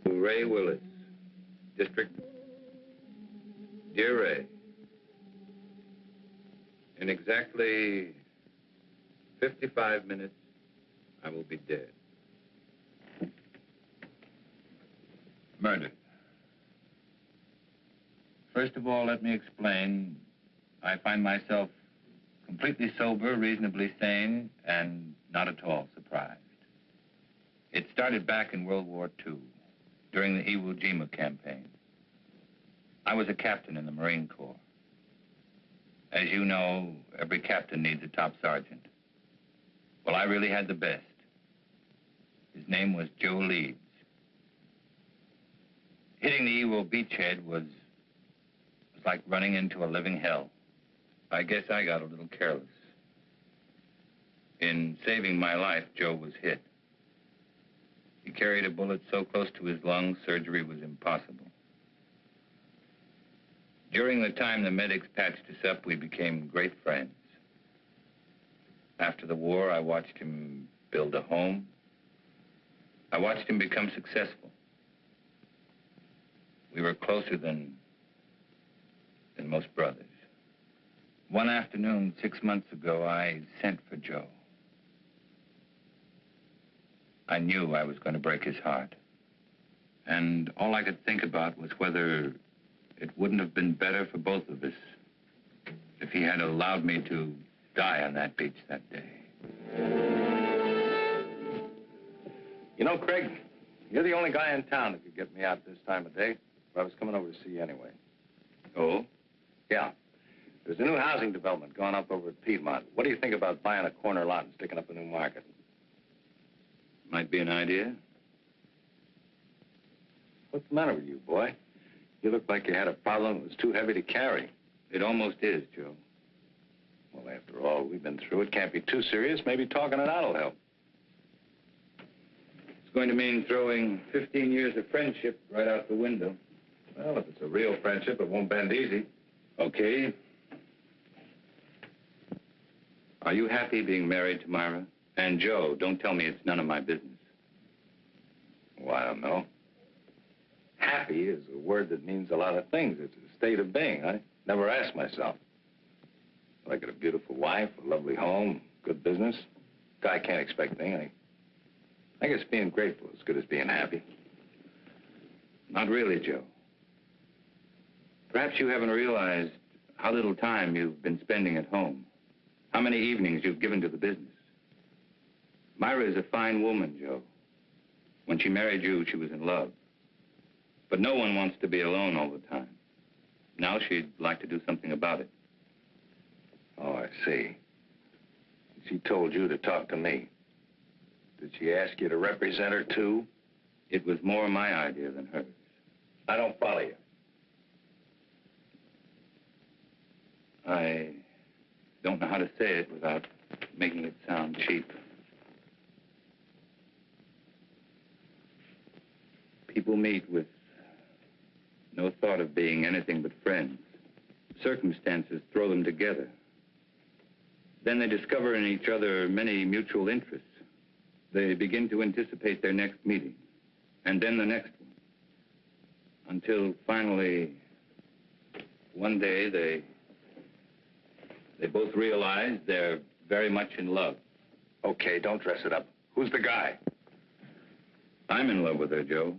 To Ray Willis, District. Dear Ray, in exactly 55 minutes, I will be dead. Murdered. First of all, let me explain. I find myself completely sober, reasonably sane, and not at all surprised. It started back in World War II, during the Iwo Jima campaign. I was a captain in the Marine Corps. As you know, every captain needs a top sergeant. Well, I really had the best. His name was Joe Leeds. Hitting the Iwo beachhead was like running into a living hell. I guess I got a little careless. In saving my life, Joe was hit. He carried a bullet so close to his lungs, surgery was impossible. During the time the medics patched us up, we became great friends. After the war, I watched him build a home. I watched him become successful. We were closer than most brothers. One afternoon, 6 months ago, I sent for Joe. I knew I was going to break his heart. And all I could think about was whether it wouldn't have been better for both of us if he had allowed me to die on that beach that day. You know, Craig, you're the only guy in town that could get me out this time of day. But I was coming over to see you anyway. Oh? Yeah. There's a new housing development going up over at Piedmont. What do you think about buying a corner lot and sticking up a new market? Might be an idea. What's the matter with you, boy? You look like you had a problem that was too heavy to carry. It almost is, Joe. Well, after all we've been through, it can't be too serious. Maybe talking it out will help. It's going to mean throwing 15 years of friendship right out the window. Well, if it's a real friendship, it won't bend easy. Okay. Are you happy being married to Myra? And Joe, don't tell me it's none of my business. Well, I don't know. Happy is a word that means a lot of things. It's a state of being. I never asked myself. I got a beautiful wife, a lovely home, good business. Guy can't expect anything. I guess being grateful is as good as being happy. Not really, Joe. Perhaps you haven't realized how little time you've been spending at home. How many evenings you've given to the business. Myra is a fine woman, Joe. When she married you, she was in love. But no one wants to be alone all the time. Now she'd like to do something about it. Oh, I see. She told you to talk to me. Did she ask you to represent her, too? It was more my idea than hers. I don't follow you. I don't know how to say it without making it sound cheap. People meet with no thought of being anything but friends. Circumstances throw them together. Then they discover in each other many mutual interests. They begin to anticipate their next meeting, and then the next one. Until finally, one day, they both realize they're very much in love. Okay, don't dress it up. Who's the guy? I'm in love with her, Joe.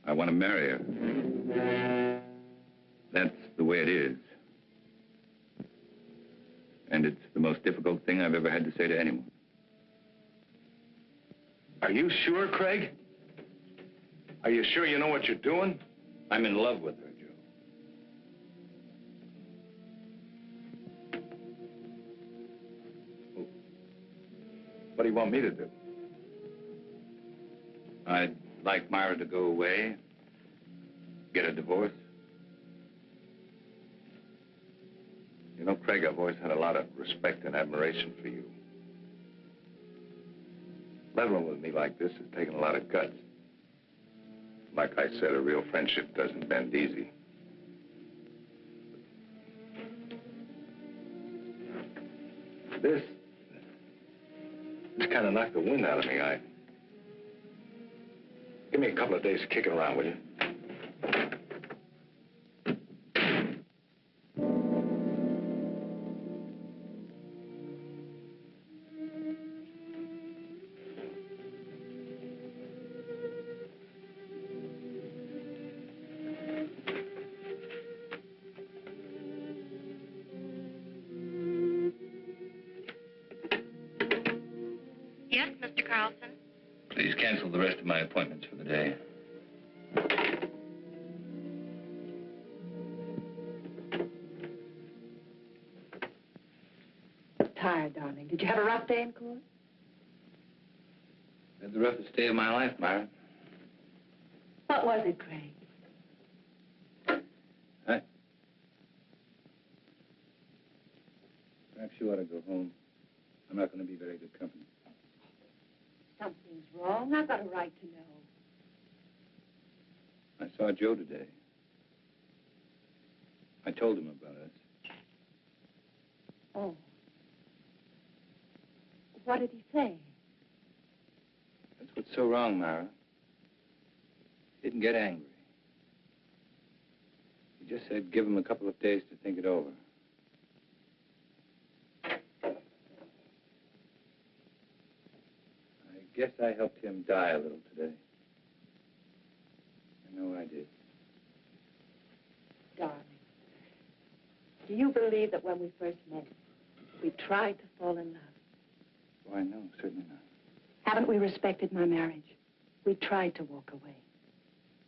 I want to marry her. That's the way it is. And it's the most difficult thing I've ever had to say to anyone. Are you sure, Craig? Are you sure you know what you're doing? I'm in love with her, Joe. What do you want me to do? I'd like Myra to go away, get a divorce. You know, Craig, I've always had a lot of respect and admiration for you. Leveling with me like this has taken a lot of guts. Like I said, a real friendship doesn't bend easy. It's kind of knocked the wind out of me. Give me a couple of days kicking around, will you? Yes, Mr. Carlson? Please cancel the rest of my appointments for the day. Tired, darling. Did you have a rough day in court? Had the roughest day of my life, Myra. What was it, Craig? Perhaps you ought to go home. I'm not going to be very good company. Something's wrong. I've got a right to know. I saw Joe today. I told him about us. Oh. What did he say? That's what's so wrong, Myra. He didn't get angry. He just said give him a couple of days to think it over. I guess I helped him die a little today. I know I did. Darling, do you believe that when we first met, we tried to fall in love? Why, no, certainly not. Haven't we respected my marriage? We tried to walk away.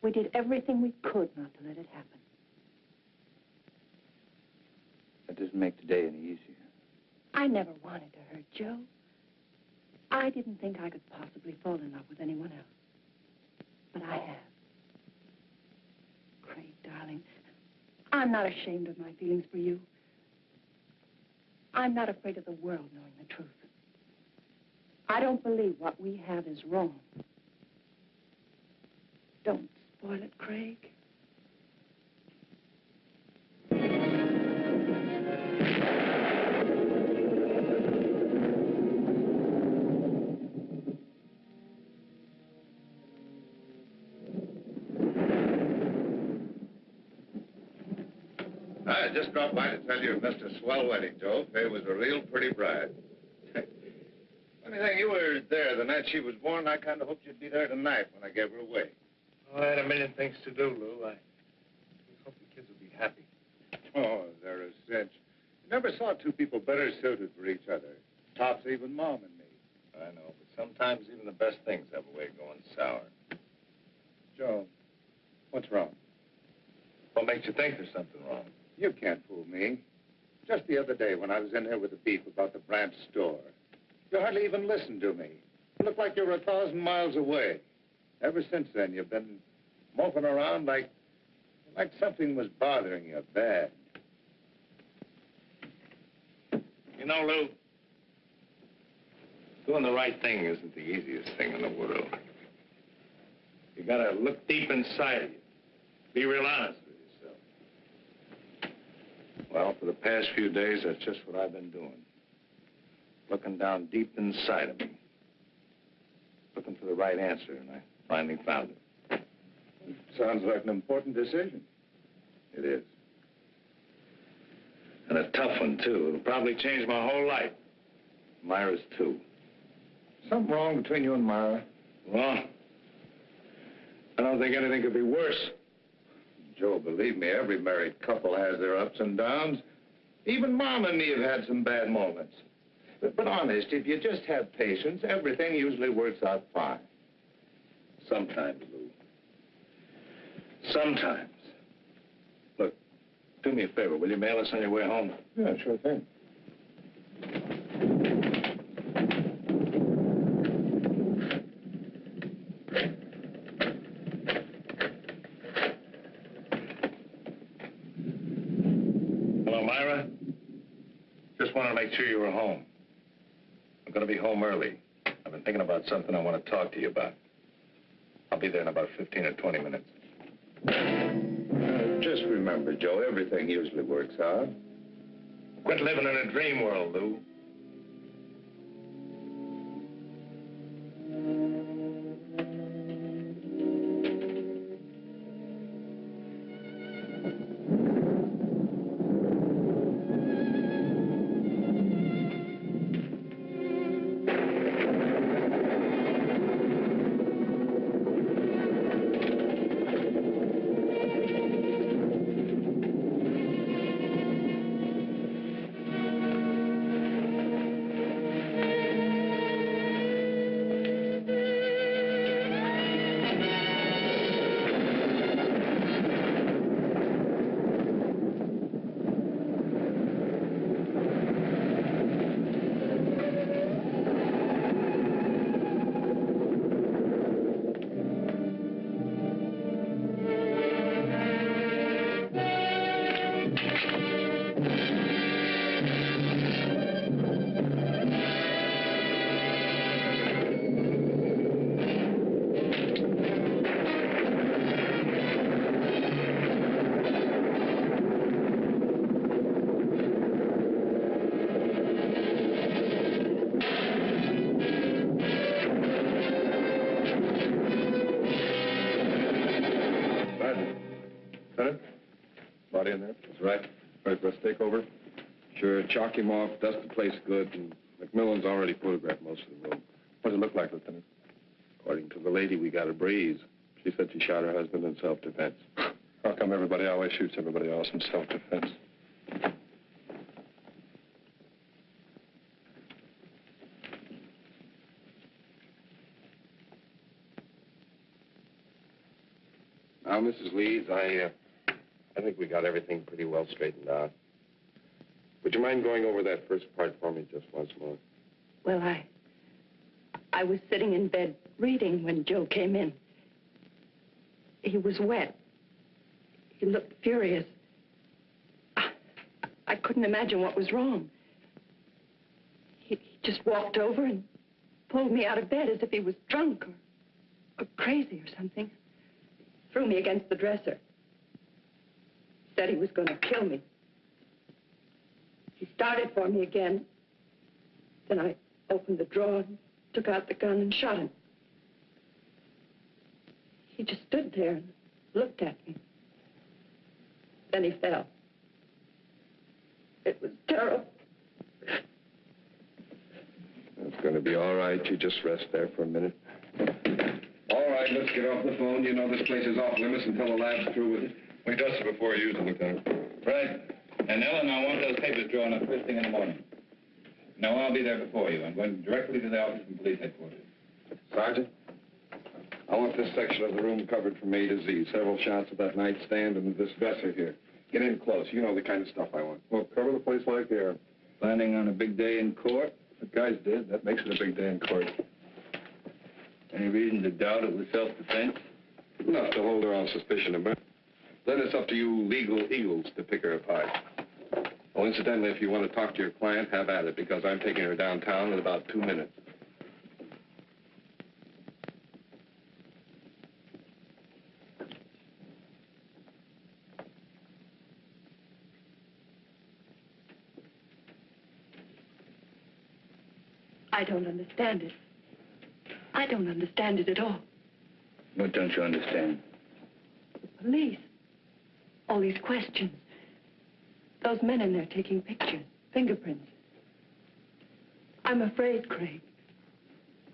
We did everything we could not to let it happen. That doesn't make today any easier. I never wanted to hurt Joe. I didn't think I could possibly fall in love with anyone else. But I have. Craig, darling, I'm not ashamed of my feelings for you. I'm not afraid of the world knowing the truth. I don't believe what we have is wrong. Don't spoil it, Craig. I just dropped by to tell you you missed a swell wedding, Joe. Faye was a real pretty bride. Funny thing, you were there the night she was born. I kind of hoped you'd be there tonight when I gave her away. Oh, I had a million things to do, Lou. I hope the kids will be happy. Oh, they're a cinch. You never saw two people better suited for each other. Tops even Mom and me. I know, but sometimes even the best things have a way of going sour. Joe, what's wrong? What makes you think there's something wrong? You can't fool me. Just the other day when I was in here with the beef about the branch store, you hardly even listened to me. You looked like you were 1,000 miles away. Ever since then, you've been moping around like something was bothering you bad. You know, Lou, doing the right thing isn't the easiest thing in the world. You gotta look deep inside of you. Be real honest with yourself. Well, for the past few days, that's just what I've been doing. Looking down deep inside of me. Looking for the right answer, and I finally found it. Sounds like an important decision. It is. And a tough one, too. It'll probably change my whole life. Myra's too. Something wrong between you and Myra? Well, I don't think anything could be worse. Joe, believe me, every married couple has their ups and downs. Even Mom and me have had some bad moments. But honest, if you just have patience, everything usually works out fine. Sometimes, Lou. Sometimes. Look, do me a favor. Will you mail us on your way home? Yeah, sure thing. Hello, Myra. Just wanted to make sure you were home. I'm going to be home early. I've been thinking about something I want to talk to you about. I'll be there in about 15 or 20 minutes. Just remember, Joe, everything usually works out. Quit living in a dream world, Lou. Lieutenant? Body in there? That's right. Ready for a stakeover? Sure, chalk him off, dust the place good, and McMillan's already photographed most of the room. What does it look like, Lieutenant? According to the lady, we got a breeze. She said she shot her husband in self-defense. How come everybody always shoots everybody else in self-defense? Now, Mrs. Leeds, I think we got everything pretty well straightened out. Would you mind going over that first part for me just once more? Well, I was sitting in bed reading when Joe came in. He was wet. He looked furious. I couldn't imagine what was wrong. He just walked over and pulled me out of bed as if he was drunk or crazy or something. Threw me against the dresser. Said he was going to kill me. He started for me again. Then I opened the drawer and took out the gun and shot him. He just stood there and looked at me. Then he fell. It was terrible. It's going to be all right. You just rest there for a minute. All right, let's get off the phone. You know this place is off limits until the lab's through with it. We dusted before you used it, Lieutenant. Right. And Ellen, I want those papers drawn up first thing in the morning. No, I'll be there before you. I'm going directly to the office from police headquarters. Sergeant, I want this section of the room covered from A to Z. Several shots of that nightstand and this dresser here. Get in close. You know the kind of stuff I want. Well, cover the place like air. Planning on a big day in court? The guys did. That makes it a big day in court. Any reason to doubt it was self-defense? Enough to hold her on suspicion of murder. Then it's up to you legal eagles to pick her apart. Oh, incidentally, if you want to talk to your client, have at it, because I'm taking her downtown in about 2 minutes. I don't understand it. I don't understand it at all. What don't you understand? The police. All these questions. Those men in there taking pictures, fingerprints. I'm afraid, Craig.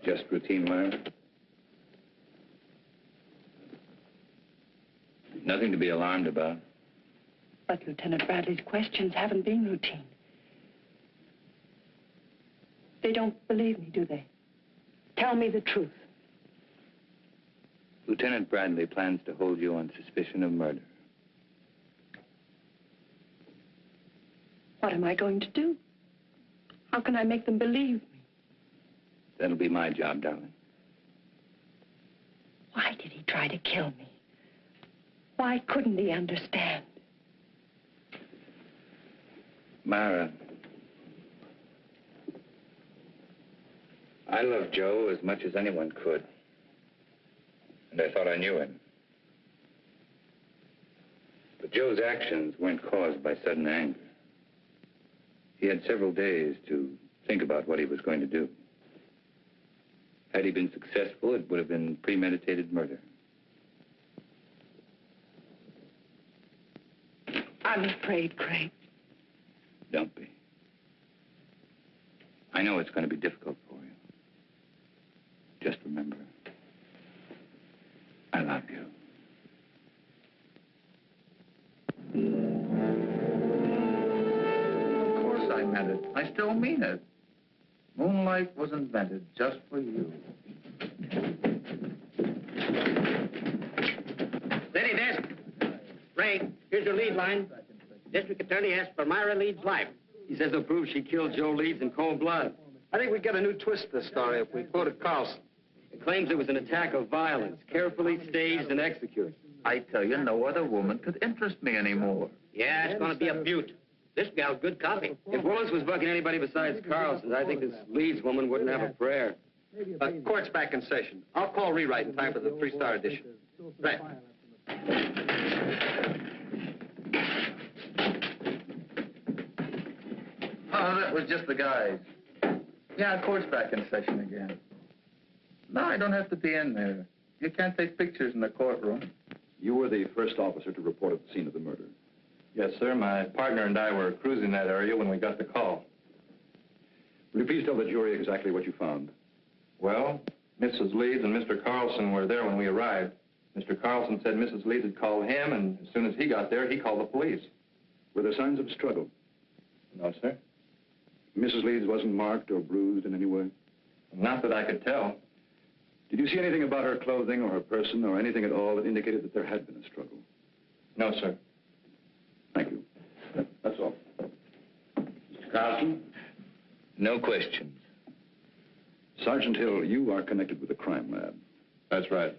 Just routine, Myra? Nothing to be alarmed about. But Lieutenant Bradley's questions haven't been routine. They don't believe me, do they? Tell me the truth. Lieutenant Bradley plans to hold you on suspicion of murder. What am I going to do? How can I make them believe me? That'll be my job, darling. Why did he try to kill me? Why couldn't he understand? Myra, I love Joe as much as anyone could. And I thought I knew him. But Joe's actions weren't caused by sudden anger. He had several days to think about what he was going to do. Had he been successful, it would have been premeditated murder. I'm afraid, Craig. Don't be. I know it's going to be difficult for you. Just remember, I love you. Of course I meant it. I still mean it. Moonlight was invented just for you. Steady, desk. Ray, here's your lead line. District Attorney asks for Myra Leeds' life. He says he'll prove she killed Joe Leeds in cold blood. I think we get a new twist to the story if we quoted Carlson. He claims it was an attack of violence, carefully staged and executed. I tell you, no other woman could interest me anymore. Yeah, it's going to be a beaut. This gal's good copy. If Willis was bucking anybody besides Carlson, I think this Leeds woman wouldn't have a prayer. Court's back in session. I'll call rewrite in time for the 3-star edition. Right. Oh, that was just the guys. Yeah, court's back in session again. No, I don't have to be in there. You can't take pictures in the courtroom. You were the first officer to report at the scene of the murder. Yes, sir. My partner and I were cruising that area when we got the call. Will you please tell the jury exactly what you found? Well, Mrs. Leeds and Mr. Carlson were there when we arrived. Mr. Carlson said Mrs. Leeds had called him, and as soon as he got there, he called the police. Were there signs of struggle? No, sir. Mrs. Leeds wasn't marked or bruised in any way? Not that I could tell. Did you see anything about her clothing or her person or anything at all that indicated that there had been a struggle? No, sir. Thank you. That's all. Mr. Carlson? No questions. Sergeant Hill, you are connected with the crime lab. That's right.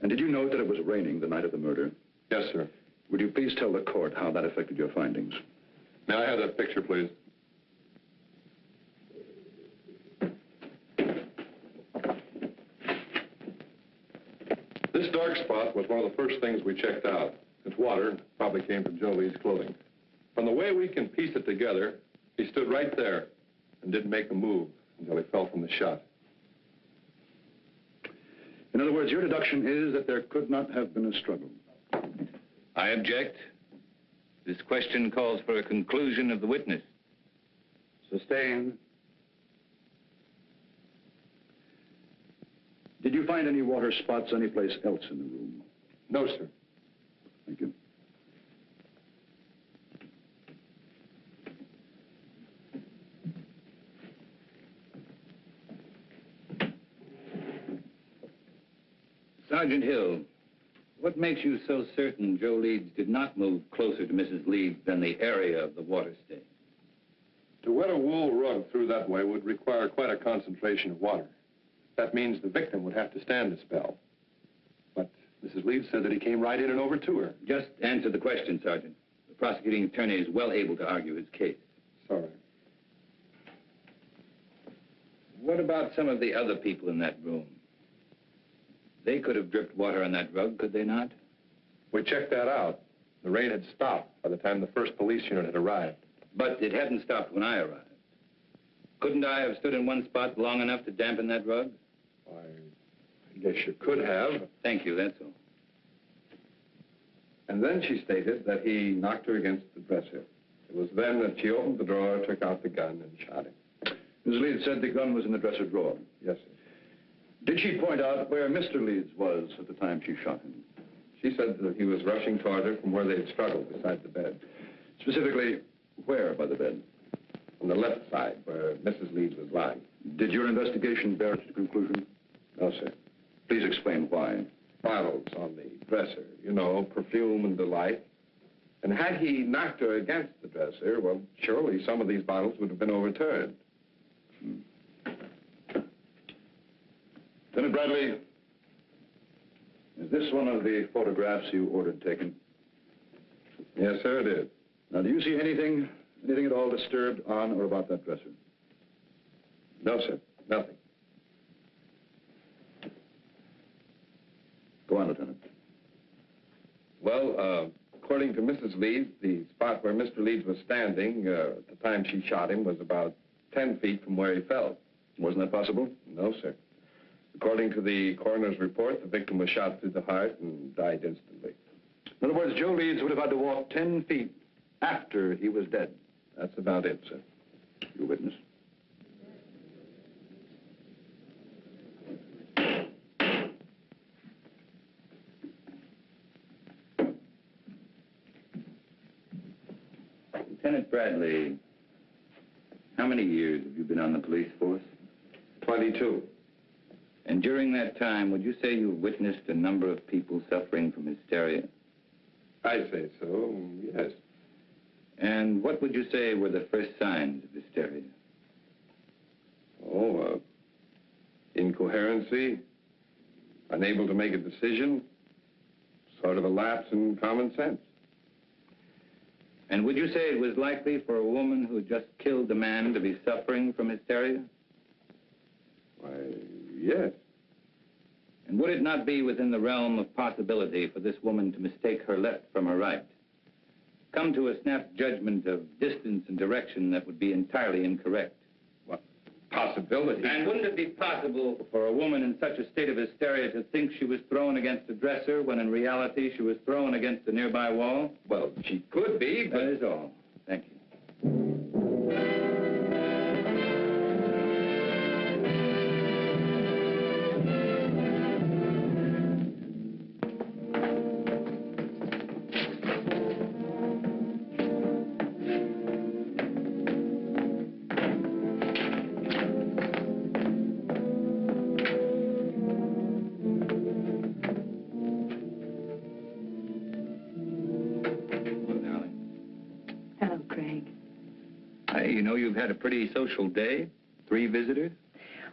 And did you note that it was raining the night of the murder? Yes, sir. Would you please tell the court how that affected your findings? May I have that picture, please? This dark spot was one of the first things we checked out. Its water probably came from Joe Lee's clothing. From the way we can piece it together, he stood right there and didn't make a move until he fell from the shot. In other words, your deduction is that there could not have been a struggle. I object. This question calls for a conclusion of the witness. Sustained. Did you find any water spots anyplace else in the room? No, sir. Thank you. Sergeant Hill, what makes you so certain Joe Leeds did not move closer to Mrs. Leeds than the area of the water stain? To wet a wool rug through that way would require quite a concentration of water. That means the victim would have to stand the spell. But Mrs. Leeds said that he came right in and over to her. Just answer the question, Sergeant. The prosecuting attorney is well able to argue his case. Sorry. What about some of the other people in that room? They could have dripped water on that rug, could they not? We checked that out. The rain had stopped by the time the first police unit had arrived. But it hadn't stopped when I arrived. Couldn't I have stood in one spot long enough to dampen that rug? Why, I guess you could have. Thank you, that's all. And then she stated that he knocked her against the dresser. It was then that she opened the drawer, took out the gun, and shot him. Ms. Leeds said the gun was in the dresser drawer. Yes, sir. Did she point out where Mr. Leeds was at the time she shot him? She said that he was rushing toward her from where they had struggled beside the bed. Specifically, where by the bed? On the left side, where Mrs. Leeds was lying. Did your investigation bear its conclusion? No, sir. Please explain why. Bottles on the dresser, you know, perfume and the like. And had he knocked her against the dresser, well, surely some of these bottles would have been overturned. Lieutenant Bradley, is this one of the photographs you ordered taken? Yes, sir, it is. Now, do you see anything at all disturbed on or about that dresser? No, sir, nothing. Go on, Lieutenant. Well, according to Mrs. Leeds, the spot where Mr. Leeds was standing at the time she shot him was about 10 feet from where he fell. Wasn't that possible? No, sir. According to the coroner's report, the victim was shot through the heart and died instantly. In other words, Joe Leeds would have had to walk 10 feet after he was dead. That's about it, sir. Your witness. Lieutenant Bradley, how many years have you been on the police force? 22. And during that time, would you say you witnessed a number of people suffering from hysteria? I'd say so, yes. And what would you say were the first signs of hysteria? Oh, incoherency, unable to make a decision, sort of a lapse in common sense. And would you say it was likely for a woman who had just killed a man to be suffering from hysteria? Why, yes. And would it not be within the realm of possibility for this woman to mistake her left from her right? Come to a snap judgment of distance and direction that would be entirely incorrect? Well, possibility. And wouldn't it be possible for a woman in such a state of hysteria to think she was thrown against a dresser when in reality she was thrown against a nearby wall? Well, she could be, but... That is all. Thank you. Hello, Craig. Hey, you know you've had a pretty social day. 3 visitors.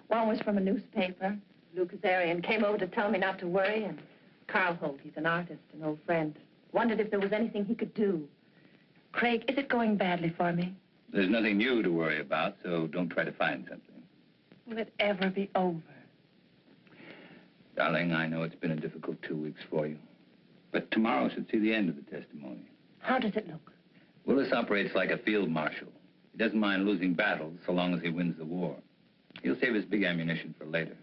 One was from a newspaper. Lou Kazarian came over to tell me not to worry, and Carl Holt, he's an artist, an old friend. Wondered if there was anything he could do. Craig, is it going badly for me? There's nothing new to worry about, so don't try to find something. Will it ever be over? Darling, I know it's been a difficult 2 weeks for you. But tomorrow should see the end of the testimony. How does it look? Willis operates like a field marshal. He doesn't mind losing battles so long as he wins the war. He'll save his big ammunition for later.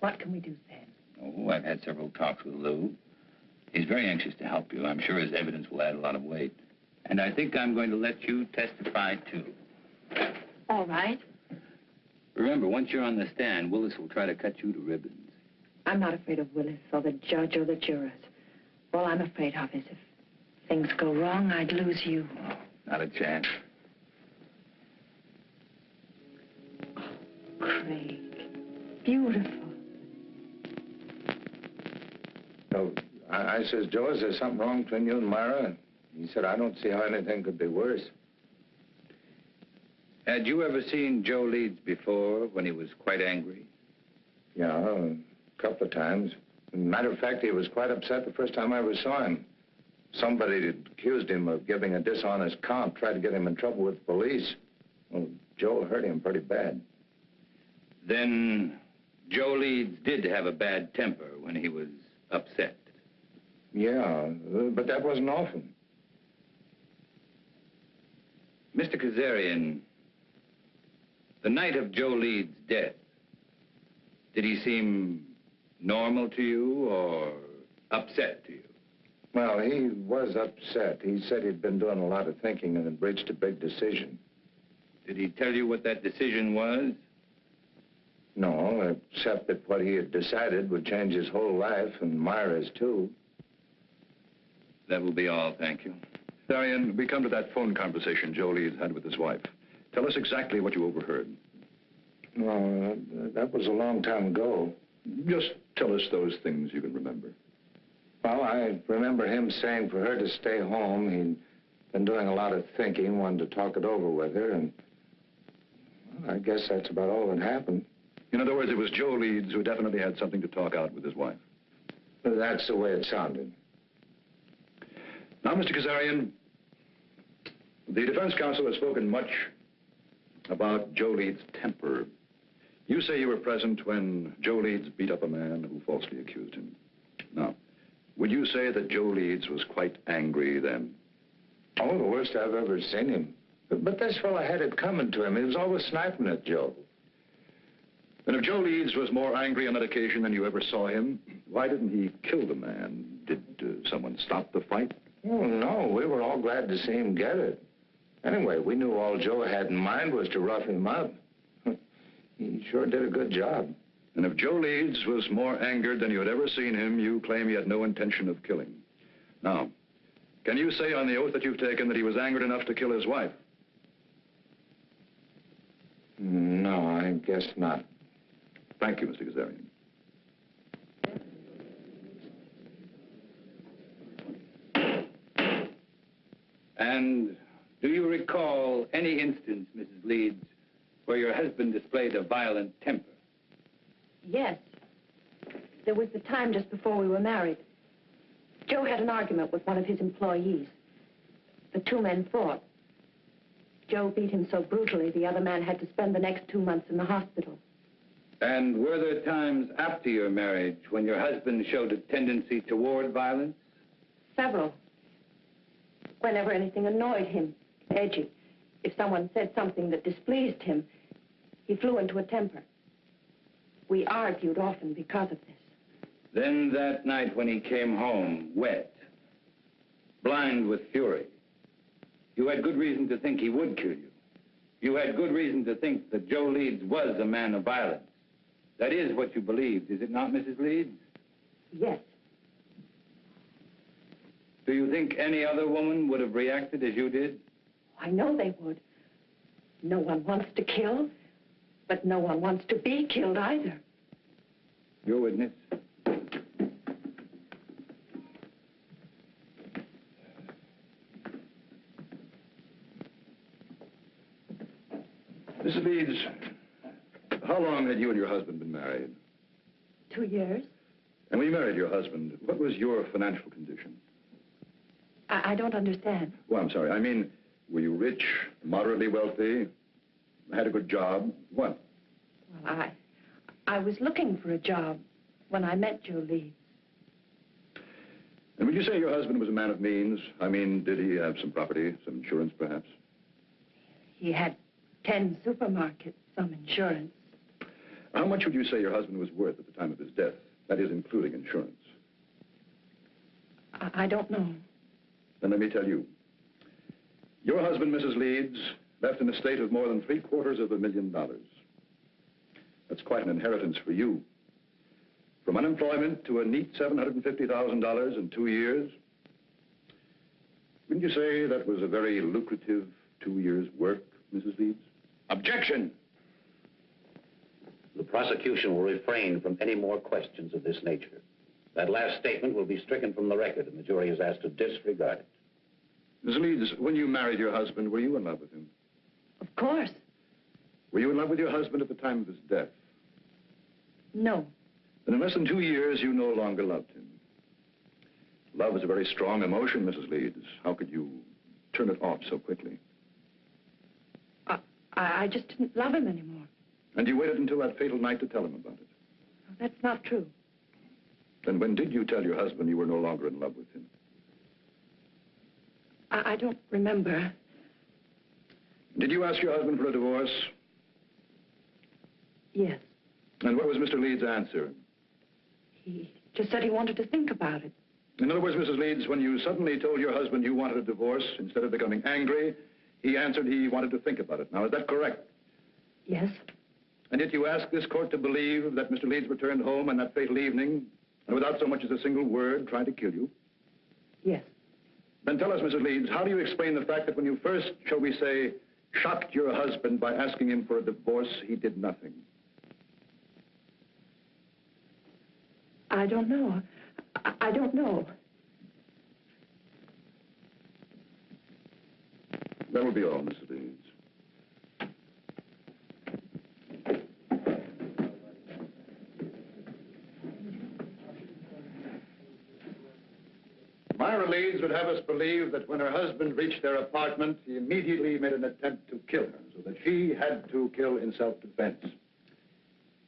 What can we do, Sam? Oh, I've had several talks with Lou. He's very anxious to help you. I'm sure his evidence will add a lot of weight. And I think I'm going to let you testify, too. All right. Remember, once you're on the stand, Willis will try to cut you to ribbons. I'm not afraid of Willis or the judge or the jurors. All I'm afraid of is if things go wrong, I'd lose you. Not a chance. Craig. Beautiful. So I says, Joe, is there something wrong between you and Myra? He said, I don't see how anything could be worse. Had you ever seen Joe Leeds before when he was quite angry? Yeah, a couple of times. Matter of fact, he was quite upset the first time I ever saw him. Somebody had accused him of giving a dishonest count, tried to get him in trouble with the police. Well, Joe hurt him pretty bad. Then Joe Leeds did have a bad temper when he was upset. Yeah, but that wasn't often. Mr. Kazarian, the night of Joe Leeds' death, did he seem normal to you or upset to you? Well, he was upset. He said he'd been doing a lot of thinking and had reached a big decision. Did he tell you what that decision was? No, except that what he had decided would change his whole life and Myra's, too. That will be all, thank you. Darian, we come to that phone conversation Joe Leeds had with his wife. Tell us exactly what you overheard. No, that was a long time ago. Just tell us those things you can remember. Well, I remember him saying for her to stay home. He'd been doing a lot of thinking, wanted to talk it over with her, and well, I guess that's about all that happened. In other words, it was Joe Leeds who definitely had something to talk out with his wife. That's the way it sounded. Now, Mr. Kazarian, the defense counsel has spoken much about Joe Leeds' temper. You say you were present when Joe Leeds beat up a man who falsely accused him. Now, would you say that Joe Leeds was quite angry then? Oh, the worst I've ever seen him. But this fellow had it coming to him. He was always sniping at Joe. And if Joe Leeds was more angry on that occasion than you ever saw him, why didn't he kill the man? Did someone stop the fight? Oh, no, we were all glad to see him get it. Anyway, we knew all Joe had in mind was to rough him up. He sure did a good job. And if Joe Leeds was more angered than you had ever seen him, you claim he had no intention of killing. Now, can you say on the oath that you've taken that he was angered enough to kill his wife? No, I guess not. Thank you, Mr. Kazarian. And do you recall any instance, Mrs. Leeds, where your husband displayed a violent temper? Yes. There was the time just before we were married. Joe had an argument with one of his employees. The 2 men fought. Joe beat him so brutally, the other man had to spend the next 2 months in the hospital. And were there times after your marriage when your husband showed a tendency toward violence? Several. Whenever anything annoyed him, edgy. If someone said something that displeased him, He flew into a temper. We argued often because of this. Then that night when he came home, wet, blind with fury, you had good reason to think he would kill you. You had good reason to think that Joe Leeds was a man of violence. That is what you believed, is it not, Mrs. Leeds? Yes. Do you think any other woman would have reacted as you did? I know they would. No one wants to kill, but no one wants to be killed either. Your witness. Mrs. Leeds, how long had you and your husband been married? 2 years. And when you married your husband, what was your financial condition? I don't understand. Well, I'm sorry. I mean, were you rich, moderately wealthy, had a good job? What? Well, I was looking for a job when I met Joe Leeds. And would you say your husband was a man of means? I mean, did he have some property, some insurance, perhaps? He had 10 supermarkets, some insurance. How much would you say your husband was worth at the time of his death? That is, including insurance. I don't know. Then let me tell you. Your husband, Mrs. Leeds, left an estate of more than $750,000. That's quite an inheritance for you. From unemployment to a neat $750,000 in 2 years. Wouldn't you say that was a very lucrative 2 years' work, Mrs. Leeds? Objection! The prosecution will refrain from any more questions of this nature. That last statement will be stricken from the record, and the jury is asked to disregard it. Mrs. Leeds, when you married your husband, were you in love with him? Of course. Were you in love with your husband at the time of his death? No. Then in less than 2 years, you no longer loved him. Love is a very strong emotion, Mrs. Leeds. How could you turn it off so quickly? I just didn't love him anymore. And you waited until that fatal night to tell him about it? That's not true. Then when did you tell your husband you were no longer in love with him? I don't remember. Did you ask your husband for a divorce? Yes. And what was Mr. Leeds' answer? He just said he wanted to think about it. In other words, Mrs. Leeds, when you suddenly told your husband you wanted a divorce, instead of becoming angry, he answered he wanted to think about it. Now, is that correct? Yes. And yet you asked this court to believe that Mr. Leeds returned home on that fatal evening, and without so much as a single word, tried to kill you? Yes. Then tell us, Mrs. Leeds, how do you explain the fact that when you first, shall we say, shocked your husband by asking him for a divorce, he did nothing? I don't know. I don't know. That will be all, Mrs. Leeds. Myra Leeds would have us believe that when her husband reached their apartment, he immediately made an attempt to kill her, so that she had to kill in self-defense.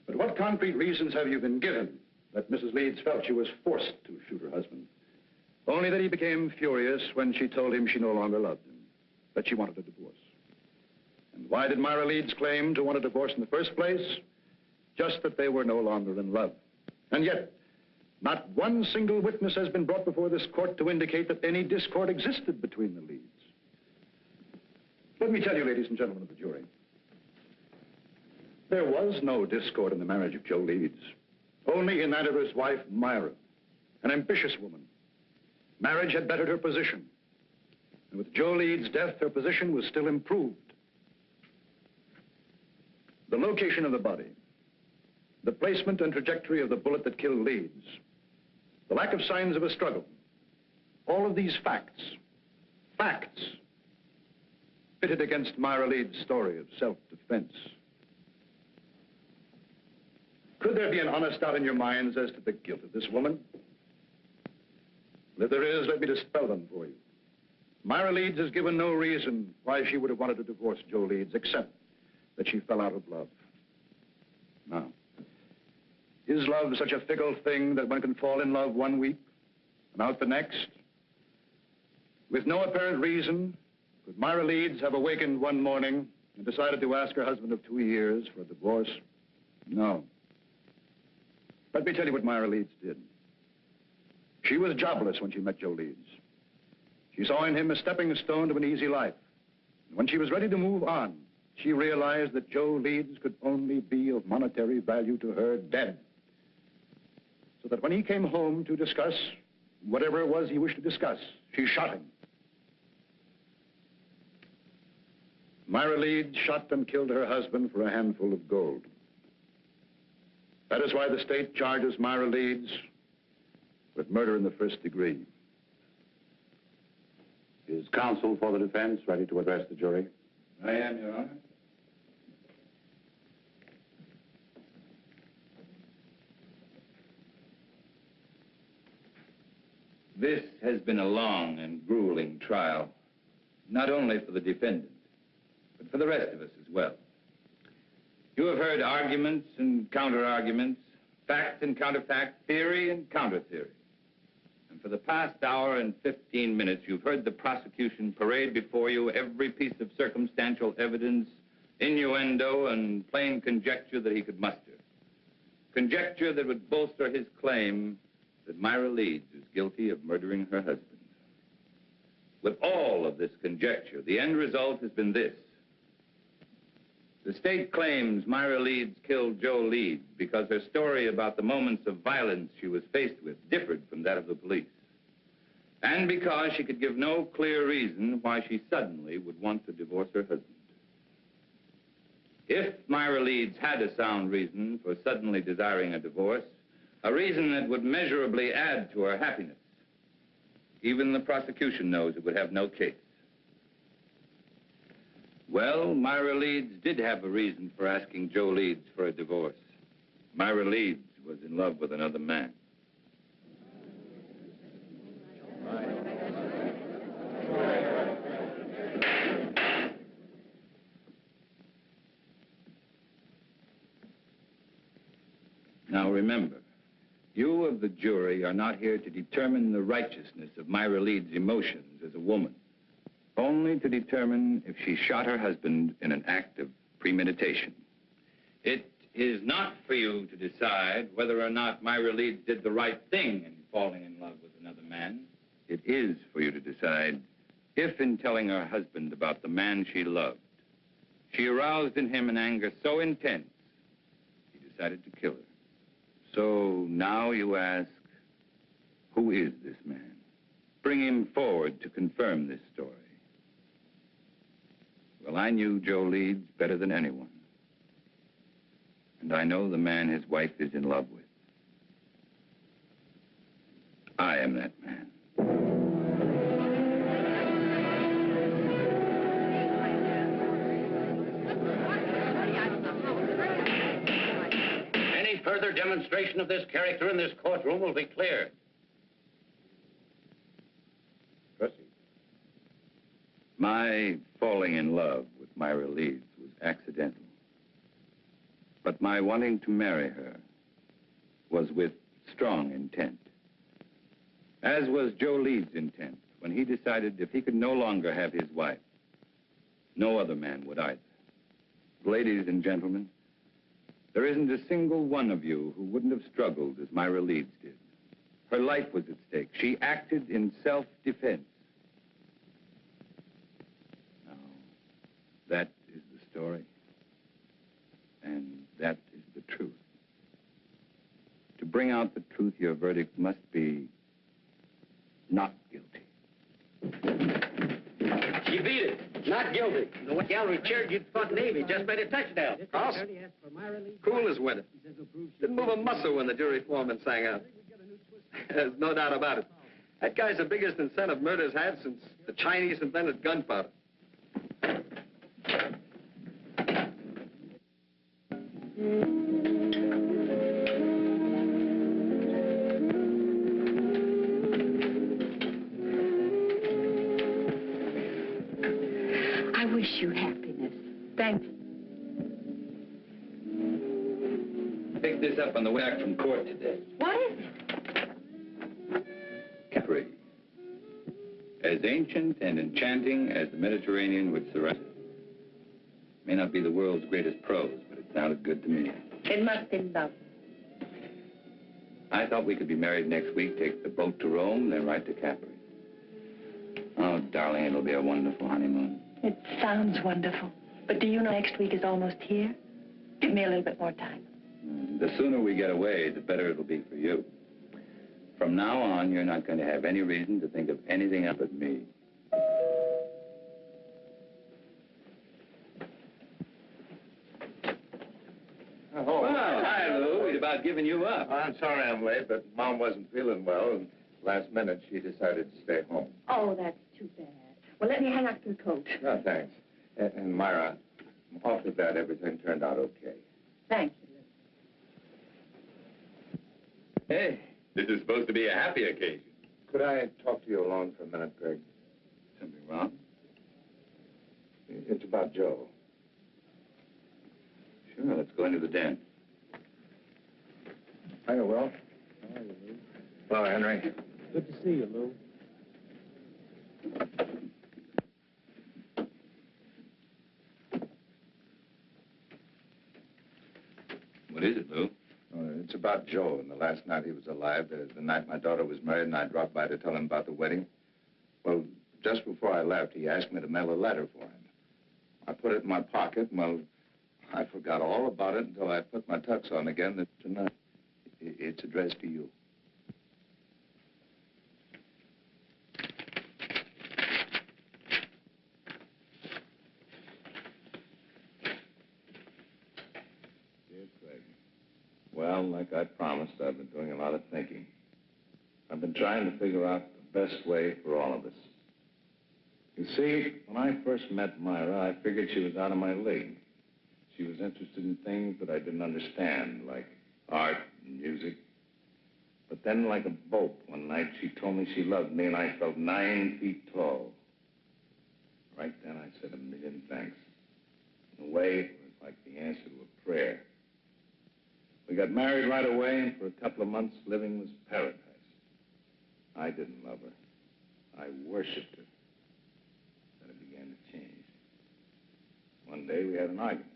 But what concrete reasons have you been given that Mrs. Leeds felt she was forced to shoot her husband? Only that he became furious when she told him she no longer loved him, that she wanted a divorce. And why did Myra Leeds claim to want a divorce in the first place? Just that they were no longer in love. And yet, not one single witness has been brought before this court to indicate that any discord existed between the Leeds. Let me tell you, ladies and gentlemen of the jury, there was no discord in the marriage of Joe Leeds, only in that of his wife, Myra, an ambitious woman. Marriage had bettered her position, and with Joe Leeds' death, her position was still improved. The location of the body, the placement and trajectory of the bullet that killed Leeds, the lack of signs of a struggle, all of these facts, pitted against Myra Leeds' story of self-defense. Could there be an honest doubt in your minds as to the guilt of this woman? Well, if there is, let me dispel them for you. Myra Leeds has given no reason why she would have wanted to divorce Joe Leeds, except that she fell out of love. Now, is love such a fickle thing that one can fall in love one week and out the next? With no apparent reason, could Myra Leeds have awakened one morning and decided to ask her husband of 2 years for a divorce? No. Let me tell you what Myra Leeds did. She was jobless when she met Joe Leeds. She saw in him a stepping stone to an easy life. And when she was ready to move on, she realized that Joe Leeds could only be of monetary value to her dead. So that when he came home to discuss whatever it was he wished to discuss, she shot him. Myra Leeds shot and killed her husband for a handful of gold. That is why the state charges Myra Leeds with murder in the first degree. Is counsel for the defense ready to address the jury? I am, Your Honor. This has been a long and grueling trial, not only for the defendant, but for the rest of us as well. You have heard arguments and counter-arguments, fact and counterfact, theory and counter-theory. And for the past hour and 15 minutes, you've heard the prosecution parade before you every piece of circumstantial evidence, innuendo, and plain conjecture that he could muster. Conjecture that would bolster his claim that Myra Leeds is guilty of murdering her husband. With all of this conjecture, the end result has been this. The state claims Myra Leeds killed Joe Leeds because her story about the moments of violence she was faced with differed from that of the police. And because she could give no clear reason why she suddenly would want to divorce her husband. If Myra Leeds had a sound reason for suddenly desiring a divorce, a reason that would measurably add to her happiness, even the prosecution knows it would have no case. Well, Myra Leeds did have a reason for asking Joe Leeds for a divorce. Myra Leeds was in love with another man. Now remember, you of the jury are not here to determine the righteousness of Myra Leeds' emotions as a woman. Only to determine if she shot her husband in an act of premeditation. It is not for you to decide whether or not Myra Leeds did the right thing in falling in love with another man. It is for you to decide if, in telling her husband about the man she loved, she aroused in him an anger so intense, he decided to kill her. So now you ask, who is this man? Bring him forward to confirm this story. Well, I knew Joe Leeds better than anyone. And I know the man his wife is in love with. I am that man. Any further demonstration of this character in this courtroom will be cleared. My falling in love with Myra Leeds was accidental. But my wanting to marry her was with strong intent. As was Joe Leeds' intent when he decided if he could no longer have his wife, no other man would either. Ladies and gentlemen, there isn't a single one of you who wouldn't have struggled as Myra Leeds did. Her life was at stake. She acted in self-defense. That is the story, and that is the truth. To bring out the truth, your verdict must be not guilty. You beat it. Not guilty. The gallery cheered you fought Navy. Just made a touchdown. House? Cool as winter. Didn't move a muscle when the jury foreman sang out. There's no doubt about it. That guy's the biggest incentive murder's had since the Chinese invented gunpowder. I wish you happiness. Thank you. Picked this up on the way back from court today. What is it? Capri. As ancient and enchanting as the Mediterranean would surround it. May not be the world's greatest prose, but it sounded good to me. It must be love. I thought we could be married next week, take the boat to Rome, then right to Capri. Oh, darling, it'll be a wonderful honeymoon. It sounds wonderful. But do you know next week is almost here? Give me a little bit more time. The sooner we get away, the better it'll be for you. From now on, you're not going to have any reason to think of anything else but me. Oh, well, hi, Lou. We'd about given you up. I'm sorry I'm late, but Mom wasn't feeling well, and last minute she decided to stay home. Oh, that's too bad. Well, let me hang up your coat. No, thanks. And Myra, I'm awfully glad everything turned out okay. Thank you, Lou. Hey, this is supposed to be a happy occasion. Could I talk to you alone for a minute, Greg? Something wrong? It's about Joe. Sure, let's go into the den. Hiya, Will. How are you, Lou? Hello, Henry. Good to see you, Lou. What is it, Lou? It's about Joe and the last night he was alive, the night my daughter was married, and I dropped by to tell him about the wedding. Well, just before I left, he asked me to mail a letter for him. I put it in my pocket, and, well, I forgot all about it until I put my tux on again tonight. It's addressed to you. Dear Craig, well, like I promised, I've been doing a lot of thinking. I've been trying to figure out the best way for all of us. You see, when I first met Myra, I figured she was out of my league. She was interested in things that I didn't understand, like art and music. But then, like a boat, one night, she told me she loved me, and I felt 9 feet tall. Right then, I said a million thanks. In a way, it was like the answer to a prayer. We got married right away, and for a couple of months, living was paradise. I didn't love her. I worshipped her. Then it began to change. One day, we had an argument.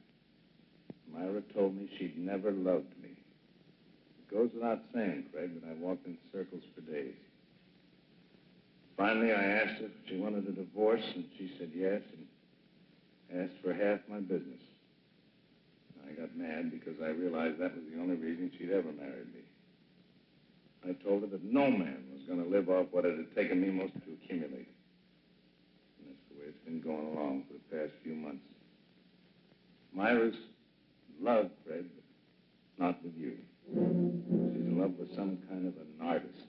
Myra told me she'd never loved me. It goes without saying, Craig, that I walked in circles for days. Finally, I asked her if she wanted a divorce, and she said yes, and asked for half my business. I got mad because I realized that was the only reason she'd ever married me. I told her that no man was going to live off what it had taken me most to accumulate. And that's the way it's been going along for the past few months. Myra's in love, Fred, but not with you. She's in love with some kind of an artist.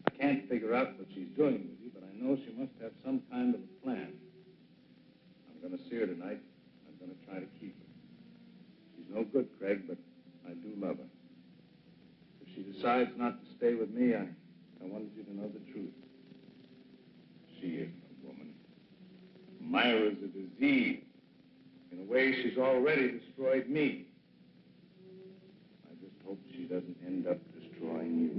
I can't figure out what she's doing with you, but I know she must have some kind of a plan. I'm going to see her tonight. I'm going to try to keep her. She's no good, Craig, but I do love her. If she decides not to stay with me, I wanted you to know the truth. She isn't a woman. Myra's a disease. In a way, she's already destroyed me. I just hope she doesn't end up destroying you.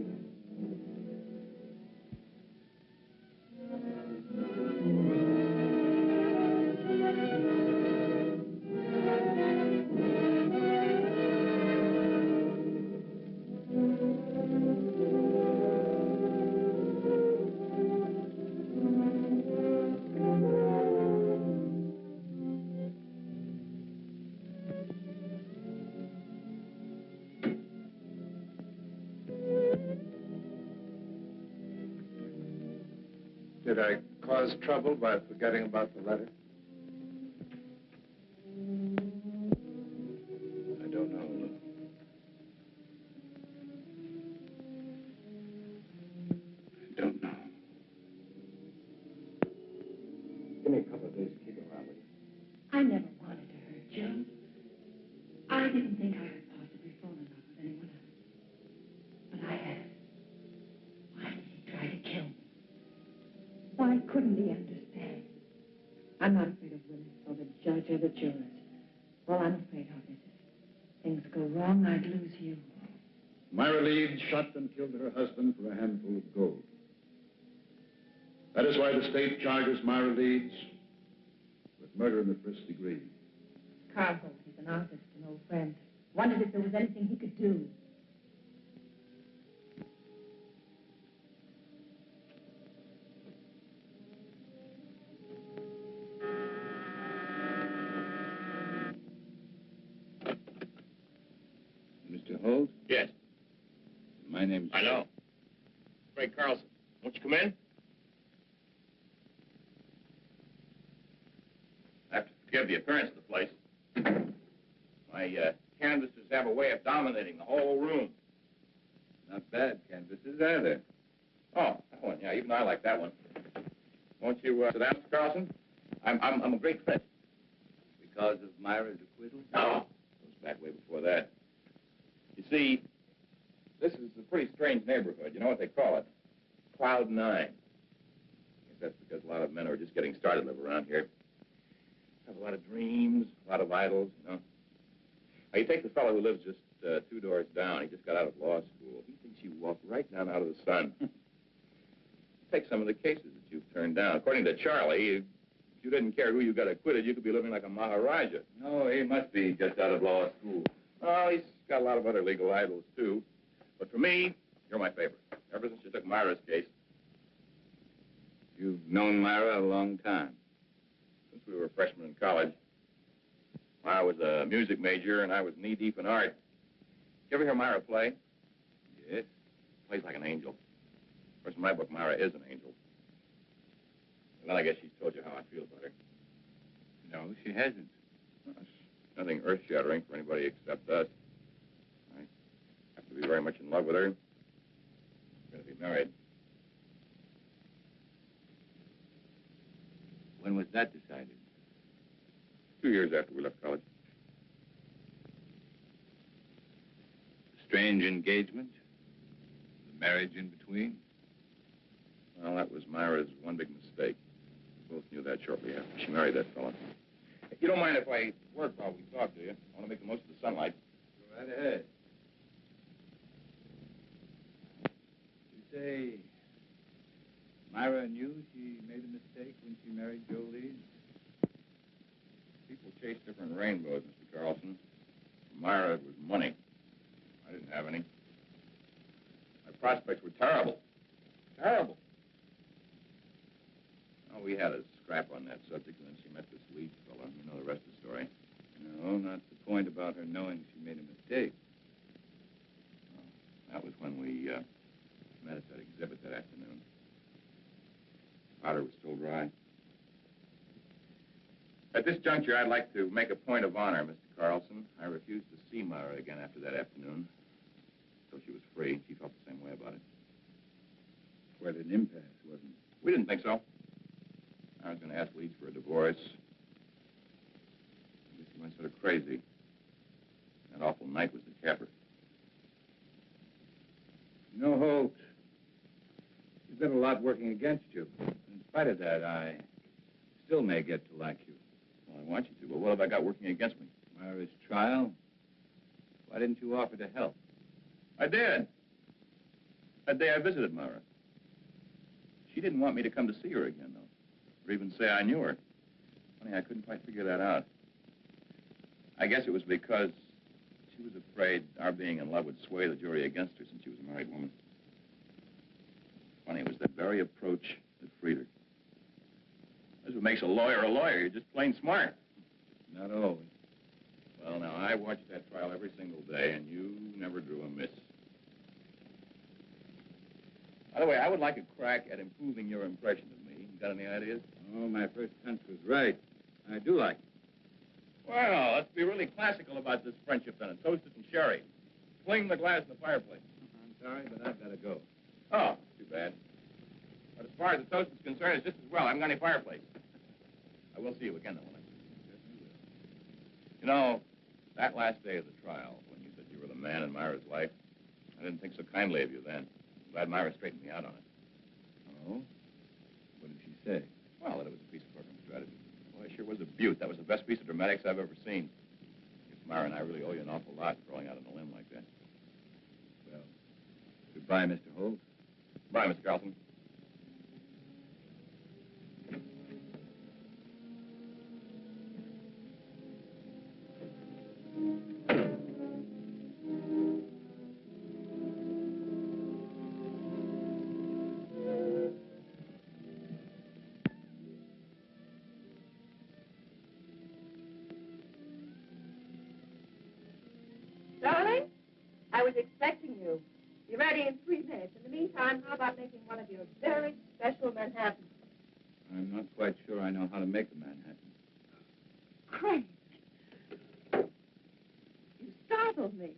Did I cause trouble by forgetting about the letter? I don't know. I don't know. Give me a couple of days to keep around with you. I never wanted to hurt Joe. I didn't think I could possibly fall in love with anyone else. But I had. Why did he try to kill me? Why couldn't he understand? I'm not afraid of Willis or the judge or the jurors. All I'm afraid of is if things go wrong, I'd lose you. Myra Leeds shot and killed her husband for a handful of gold. That is why the state charges Myra Leeds with murder in the first degree. Carl Holt, he's an artist, an old friend. Wondered if there was anything he could do. Mr. Holt? Yes. My name's... I know. Frank Carlson. Won't you come in? I have to forgive the appearance of the place. My canvases have a way of dominating the whole room. Not bad canvases, are there? Oh, that one, yeah, even I like that one. Won't you sit down, Mr. Carlson? I'm a great friend. Because of Myra's acquittal? No. It was back way before that. You see, this is a pretty strange neighborhood. You know what they call it? Cloud 9. I guess that's because a lot of men who are just getting started live around here. Have a lot of dreams, a lot of idols, you know. Now, you take the fellow who lives just 2 doors down. He just got out of law school. He thinks you walk right down out of the sun. Take some of the cases that you've turned down. According to Charlie, if you didn't care who you got acquitted, you could be living like a Maharaja. No, he must be just out of law school. Oh, he's got a lot of other legal idols, too. But for me, you're my favorite. Ever since you took Myra's case. You've known Myra a long time. Since we were freshmen in college. Myra was a music major, and I was knee-deep in art. You ever hear Myra play? Yes. Plays like an angel. Of course, in my book, Myra is an angel. And then I guess she's told you how I feel about her. No, she hasn't. Well, it's nothing earth-shattering for anybody except us. I have to be very much in love with her. We're going to be married. When was that decided? 2 years after we left college. Strange engagement? The marriage in between? Well, that was Myra's one big mistake. We both knew that shortly after she married that fella. You don't mind if I work while we talk, do you? I want to make the most of the sunlight. Go right ahead. You say Myra knew she made a mistake when she married Joe Leeds? People chase different rainbows, Mr. Carlson. For Myra, it was money. I didn't have any. My prospects were terrible. Terrible. Oh, we had a scrap on that subject, and then she met this Leeds fellow. You know the rest of the story. No, not the point about her knowing she made a mistake. Well, that was when we met at that exhibit that afternoon. Powder was still dry. At this juncture, I'd like to make a point of honor, Mr. Carlson. I refused to see Myra again after that afternoon. Until she was free. She felt the same way about it. Quite an impasse, wasn't it? We didn't think so. I was going to ask Leeds for a divorce. I guess he went sort of crazy. That awful night was the capper. You know, Holt, you've got a lot working against you. In spite of that, I still may get to like you. Well, I want you to, but what have I got working against me? Myra's trial? Why didn't you offer to help? I did. That day I visited Myra. She didn't want me to come to see her again, though. Or even say I knew her. Funny, I couldn't quite figure that out. I guess it was because she was afraid our being in love would sway the jury against her since she was a married woman. Funny, it was that very approach that freed her. That's what makes a lawyer a lawyer. You're just plain smart. Not always. Well, now, I watched that trial every single day, and you never drew a miss. By the way, I would like a crack at improving your impression of me. You got any ideas? Oh, my first hunch was right. I do like it. Well, let's be really classical about this friendship, then, and toast it in sherry. Fling the glass in the fireplace. I'm sorry, but I've got to go. Oh, too bad. But as far as the toast is concerned, it's just as well. I haven't got any fireplace. I will see you again, though, when I see you. You know, that last day of the trial, when you said you were the man in Myra's life, I didn't think so kindly of you then. I'm glad Myra straightened me out on it. Oh? What did she say? Well, that it was a piece of courtroom strategy. Well, it sure was a beaut. That was the best piece of dramatics I've ever seen. I guess Myra and I really owe you an awful lot for going out on a limb like that. Well, Goodbye, Mr. Holt. Bye, Mr. Carlson. Darling, I was expecting you. Be ready in 3 minutes. In the meantime, how about making one of your very special Manhattans? I'm not quite sure I know how to make a Manhattan. Craig. You startled me.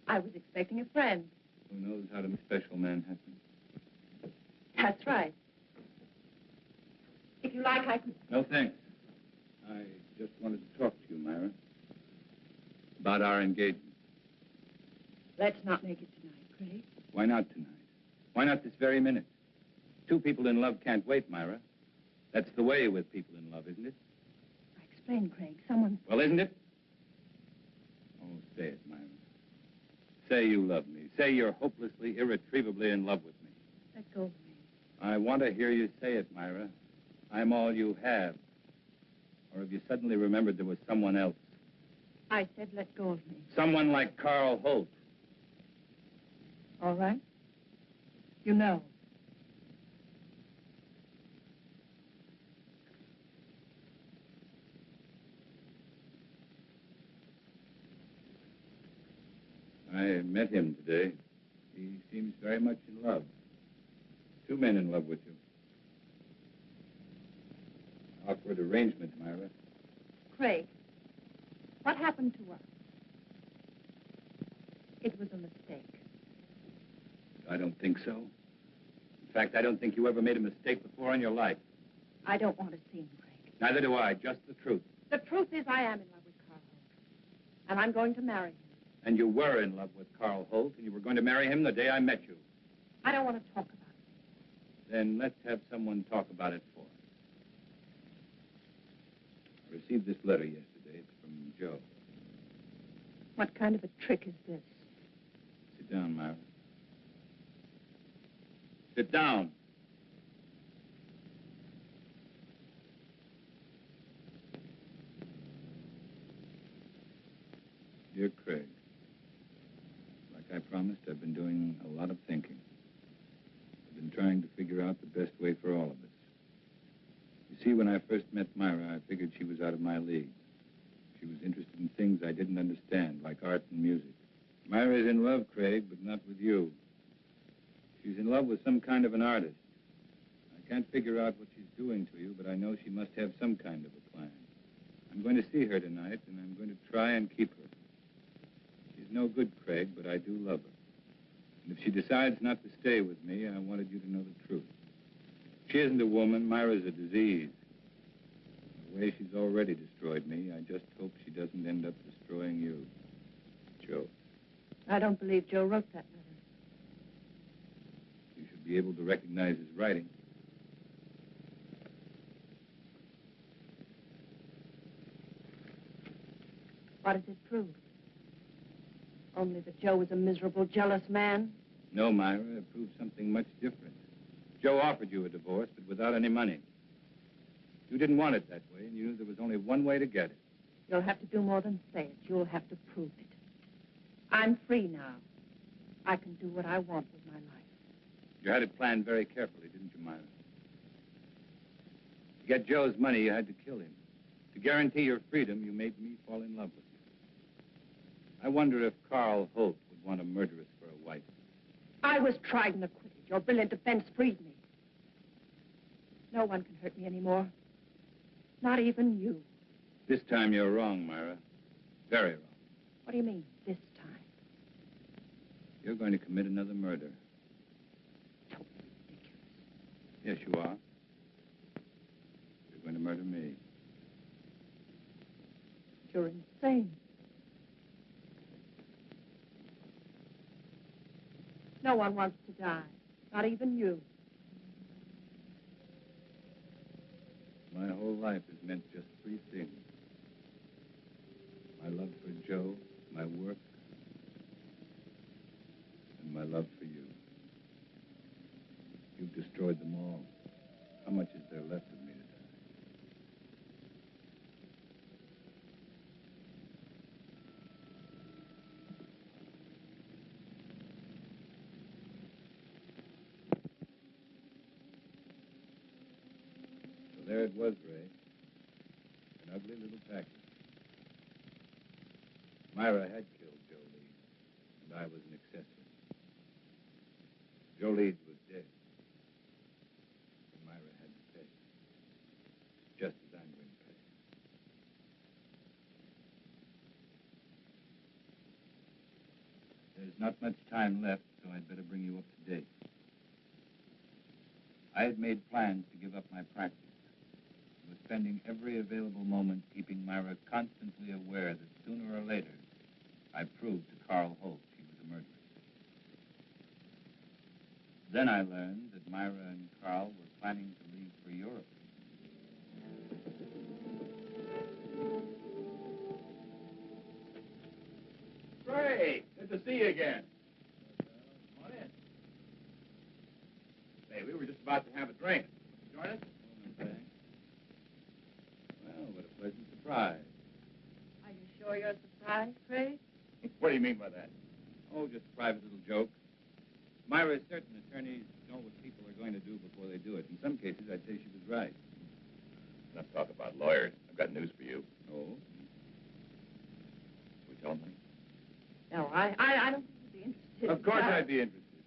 I was expecting a friend. Who knows how to make a special Manhattan? That's right. If you like, I can... No, thanks. I just wanted to talk to you, Myra. About our engagement. Let's not make it tonight, Craig. Why not tonight? Why not this very minute? 2 people in love can't wait, Myra. That's the way with people in love, isn't it? I explained, Craig. Someone... Well, isn't it? Oh, say it, Myra. Say you love me. Say you're hopelessly, irretrievably in love with me. Let go of me. I want to hear you say it, Myra. I'm all you have. Or have you suddenly remembered there was someone else? I said let go of me. Someone like Carl Holt. All right. You know. I met him today. He seems very much in love. 2 men in love with you. Awkward arrangement, Myra. Craig, what happened to us? It was a mistake. I don't think so. In fact, I don't think you ever made a mistake before in your life. I don't want to see him, Craig. Neither do I, just the truth. The truth is I am in love with Carl Holt. And I'm going to marry him. And you were in love with Carl Holt, and you were going to marry him the day I met you. I don't want to talk about it. Then let's have someone talk about it for us. I received this letter yesterday. It's from Joe. What kind of a trick is this? Sit down, Myra. Sit down. Dear Craig, like I promised, I've been doing a lot of thinking. I've been trying to figure out the best way for all of us. You see, when I first met Myra, I figured she was out of my league. She was interested in things I didn't understand, like art and music. Myra's in love, Craig, but not with you. She's in love with some kind of an artist. I can't figure out what she's doing to you, but I know she must have some kind of a plan. I'm going to see her tonight, and I'm going to try and keep her. She's no good, Craig, but I do love her. And if she decides not to stay with me, I wanted you to know the truth. She isn't a woman. Myra's a disease. The way she's already destroyed me, I just hope she doesn't end up destroying you. Joe. I don't believe Joe wrote that letter. You should be able to recognize his writing. What does it prove? Only that Joe was a miserable, jealous man? No, Myra, it proves something much different. Joe offered you a divorce, but without any money. You didn't want it that way, and you knew there was only one way to get it. You'll have to do more than say it. You'll have to prove it. I'm free now. I can do what I want with my life. You had it planned very carefully, didn't you, Myra? To get Joe's money, you had to kill him. To guarantee your freedom, you made me fall in love with you. I wonder if Carl Holt would want a murderess for a wife. I was tried and acquitted. Your brilliant defense freed me. No one can hurt me anymore. Not even you. This time you're wrong, Myra. Very wrong. What do you mean, this time? You're going to commit another murder. Totally ridiculous. Yes, you are. You're going to murder me. You're insane. No one wants to die. Not even you. My whole life has meant just 3 things. My love for Joe, my work, and my love for you. There it was, Ray. An ugly little package. Myra had killed Joe Leeds, and I was an accessory. Joe Leeds was dead. And Myra had to pay. Just as I'm going to pay. There's not much time left, so I'd better bring you up to date. I had made plans to give up my practice. I was spending every available moment keeping Myra constantly aware that sooner or later, I'd prove to Carl Holt she was a murderess. Then I learned that Myra and Carl were planning to leave for Europe. Great. Good to see you again. Come on in. Say, we were just about to have a drink. Join us? Okay. Well, what a pleasant surprise. Are you sure you're surprised, Craig? What do you mean by that? Oh, just a private little joke. Myra, certain attorneys know what people are going to do before they do it. In some cases, I'd say she was right. Enough talk about lawyers. I've got news for you. Oh? We tell them? No, I don't think you'd be interested. Of course I'd be interested.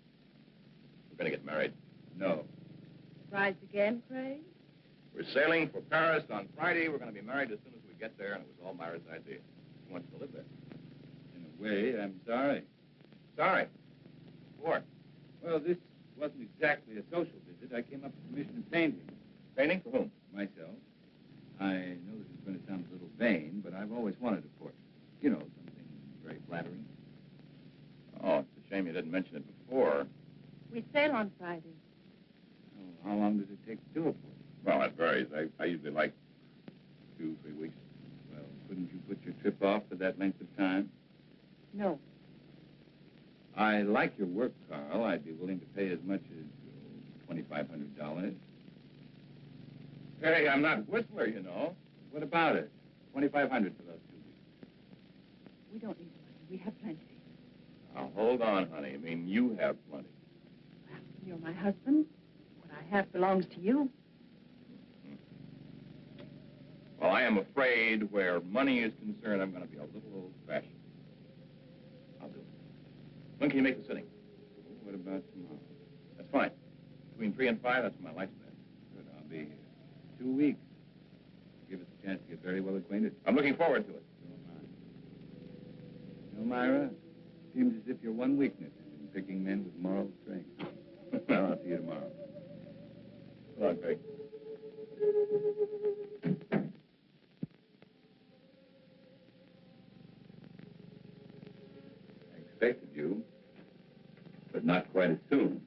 We're going to get married. No. Surprised again, Craig? We're sailing for Paris on Friday. We're going to be married as soon as we get there, and it was all Myra's idea. She wants to live there. In a way, I'm sorry. Sorry. What? Well, this wasn't exactly a social visit. I came up to commission painting. Painting for whom? Myself. I know this is going to sound a little vain, but I've always wanted a portrait. You know, something very flattering. Oh, it's a shame you didn't mention it before. We sail on Friday. Oh, how long does it take to do a portrait? Well, that varies. I usually like 2-3 weeks. Well, couldn't you put your trip off for that length of time? No. I like your work, Carl. I'd be willing to pay as much as $2,500. Hey, I'm not Whistler, you know. What about it? $2,500 for those 2 weeks. We don't need the money. We have plenty. Now, hold on, honey. I mean, you have plenty. Well, you're my husband. What I have belongs to you. Well, I am afraid where money is concerned, I'm going to be a little old-fashioned. I'll do it. When can you make the sitting? What about tomorrow? That's fine. Between 3 and 5, that's my lifespan. Good, I'll be here. 2 weeks. Give us a chance to get very well acquainted. I'm looking forward to it. So am I. You know, Myra, seems as if your one weakness is in picking men with moral strength. Well, I'll see you tomorrow. Come on, Craig. I expected you, but not quite as soon.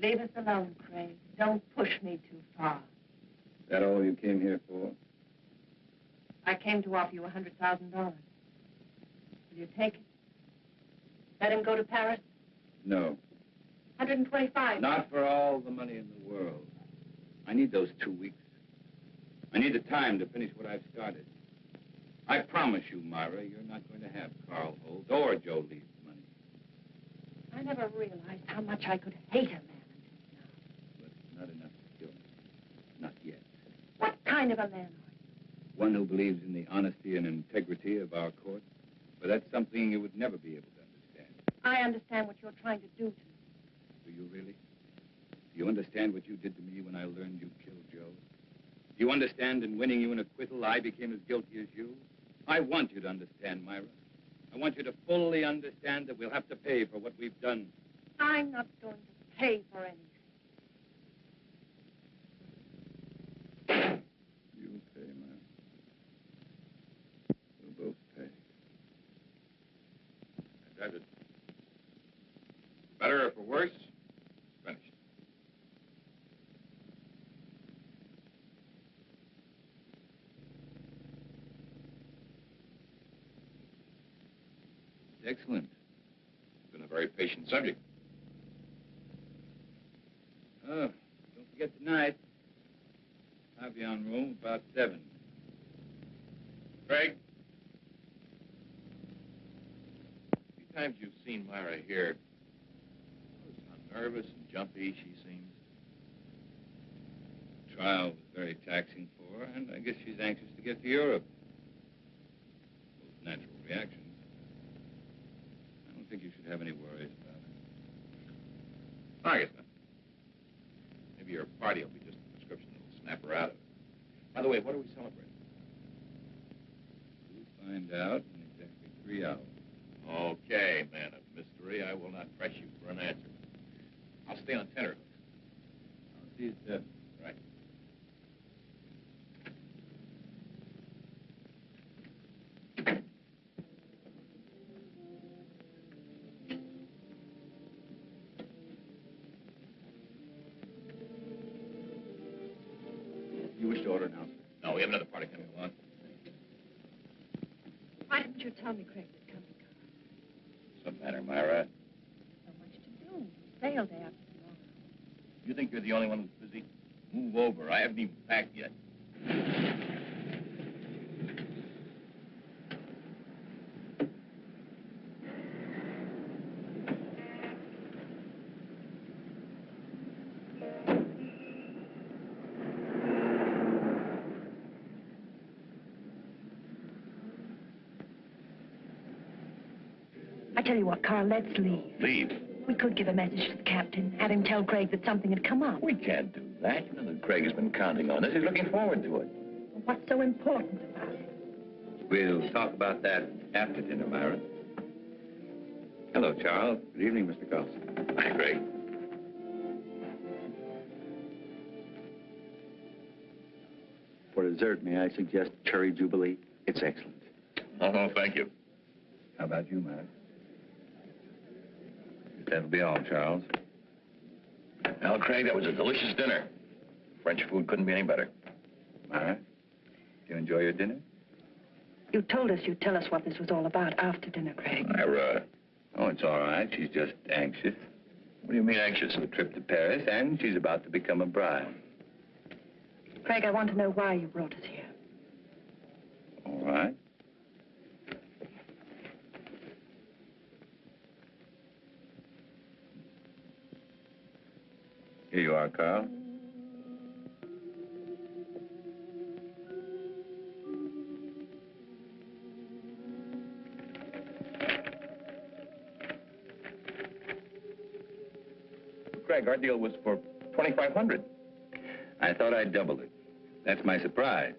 Leave us alone, Craig. Don't push me too far. Is that all you came here for? I came to offer you $100,000. Will you take it? Let him go to Paris? No. 125. Not for all the money in the world. I need those 2 weeks. I need the time to finish what I've started. I promise you, Myra, you're not going to have Carl Holt or Joe Lee's money. I never realized how much I could hate a man until now. But it's not enough to kill me. Not yet. What kind of a man are you? One who believes in the honesty and integrity of our court. But that's something you would never be able to understand. I understand what you're trying to do to me. Do you really? Do you understand what you did to me when I learned you killed Joe? Do you understand in winning you an acquittal, I became as guilty as you? I want you to understand, Myra. I want you to fully understand that we'll have to pay for what we've done. I'm not going to pay for anything. You'll pay, Myra. We'll both pay. That's it. Better or for worse, finished. Excellent. Been a very patient subject. Oh, don't forget tonight. Pavillon room, about 7. Craig? Few times you've seen Myra here. Notice how nervous and jumpy she seems. trial was very taxing for her, and I guess she's anxious to get to Europe. Both natural reactions. I don't think you should have any worries about it. I guess not. Maybe your party will be just a prescription that'll snap her out of it. By the way, what are we celebrating? We'll find out in exactly 3 hours. Okay, man of mystery. I will not press you for an answer. I'll stay on tenterhooks. I'll see you, Seth. Right. You wish to order now? No, we have another party coming along. Why didn't you tell me Craig was coming, Carl? What's the matter, Myra? So much to do. Sale day after tomorrow. You think you're the only one who's busy? Move over. I haven't even packed yet. I tell you what, Carl, let's leave. Leave? We could give a message to the captain, have him tell Craig that something had come up. We can't do that. You know that Craig has been counting on us. He's looking forward to it. What's so important about it? We'll talk about that after dinner, Myra. Hello, Charles. Good evening, Mr. Carlson. Hi, Craig. For dessert, may I suggest cherry jubilee? It's excellent. Oh, no, thank you. How about you, Myra? That'll be all, Charles. Well, Craig, that was a delicious dinner. French food couldn't be any better. Myra, do you enjoy your dinner? You told us you'd tell us what this was all about after dinner, Craig. Myra. Oh, it's all right. She's just anxious. What do you mean anxious? A trip to Paris, and she's about to become a bride. Craig, I want to know why you brought us here. All right. Here you are, Carl. Craig, our deal was for $2,500. I thought I'd double it. That's my surprise.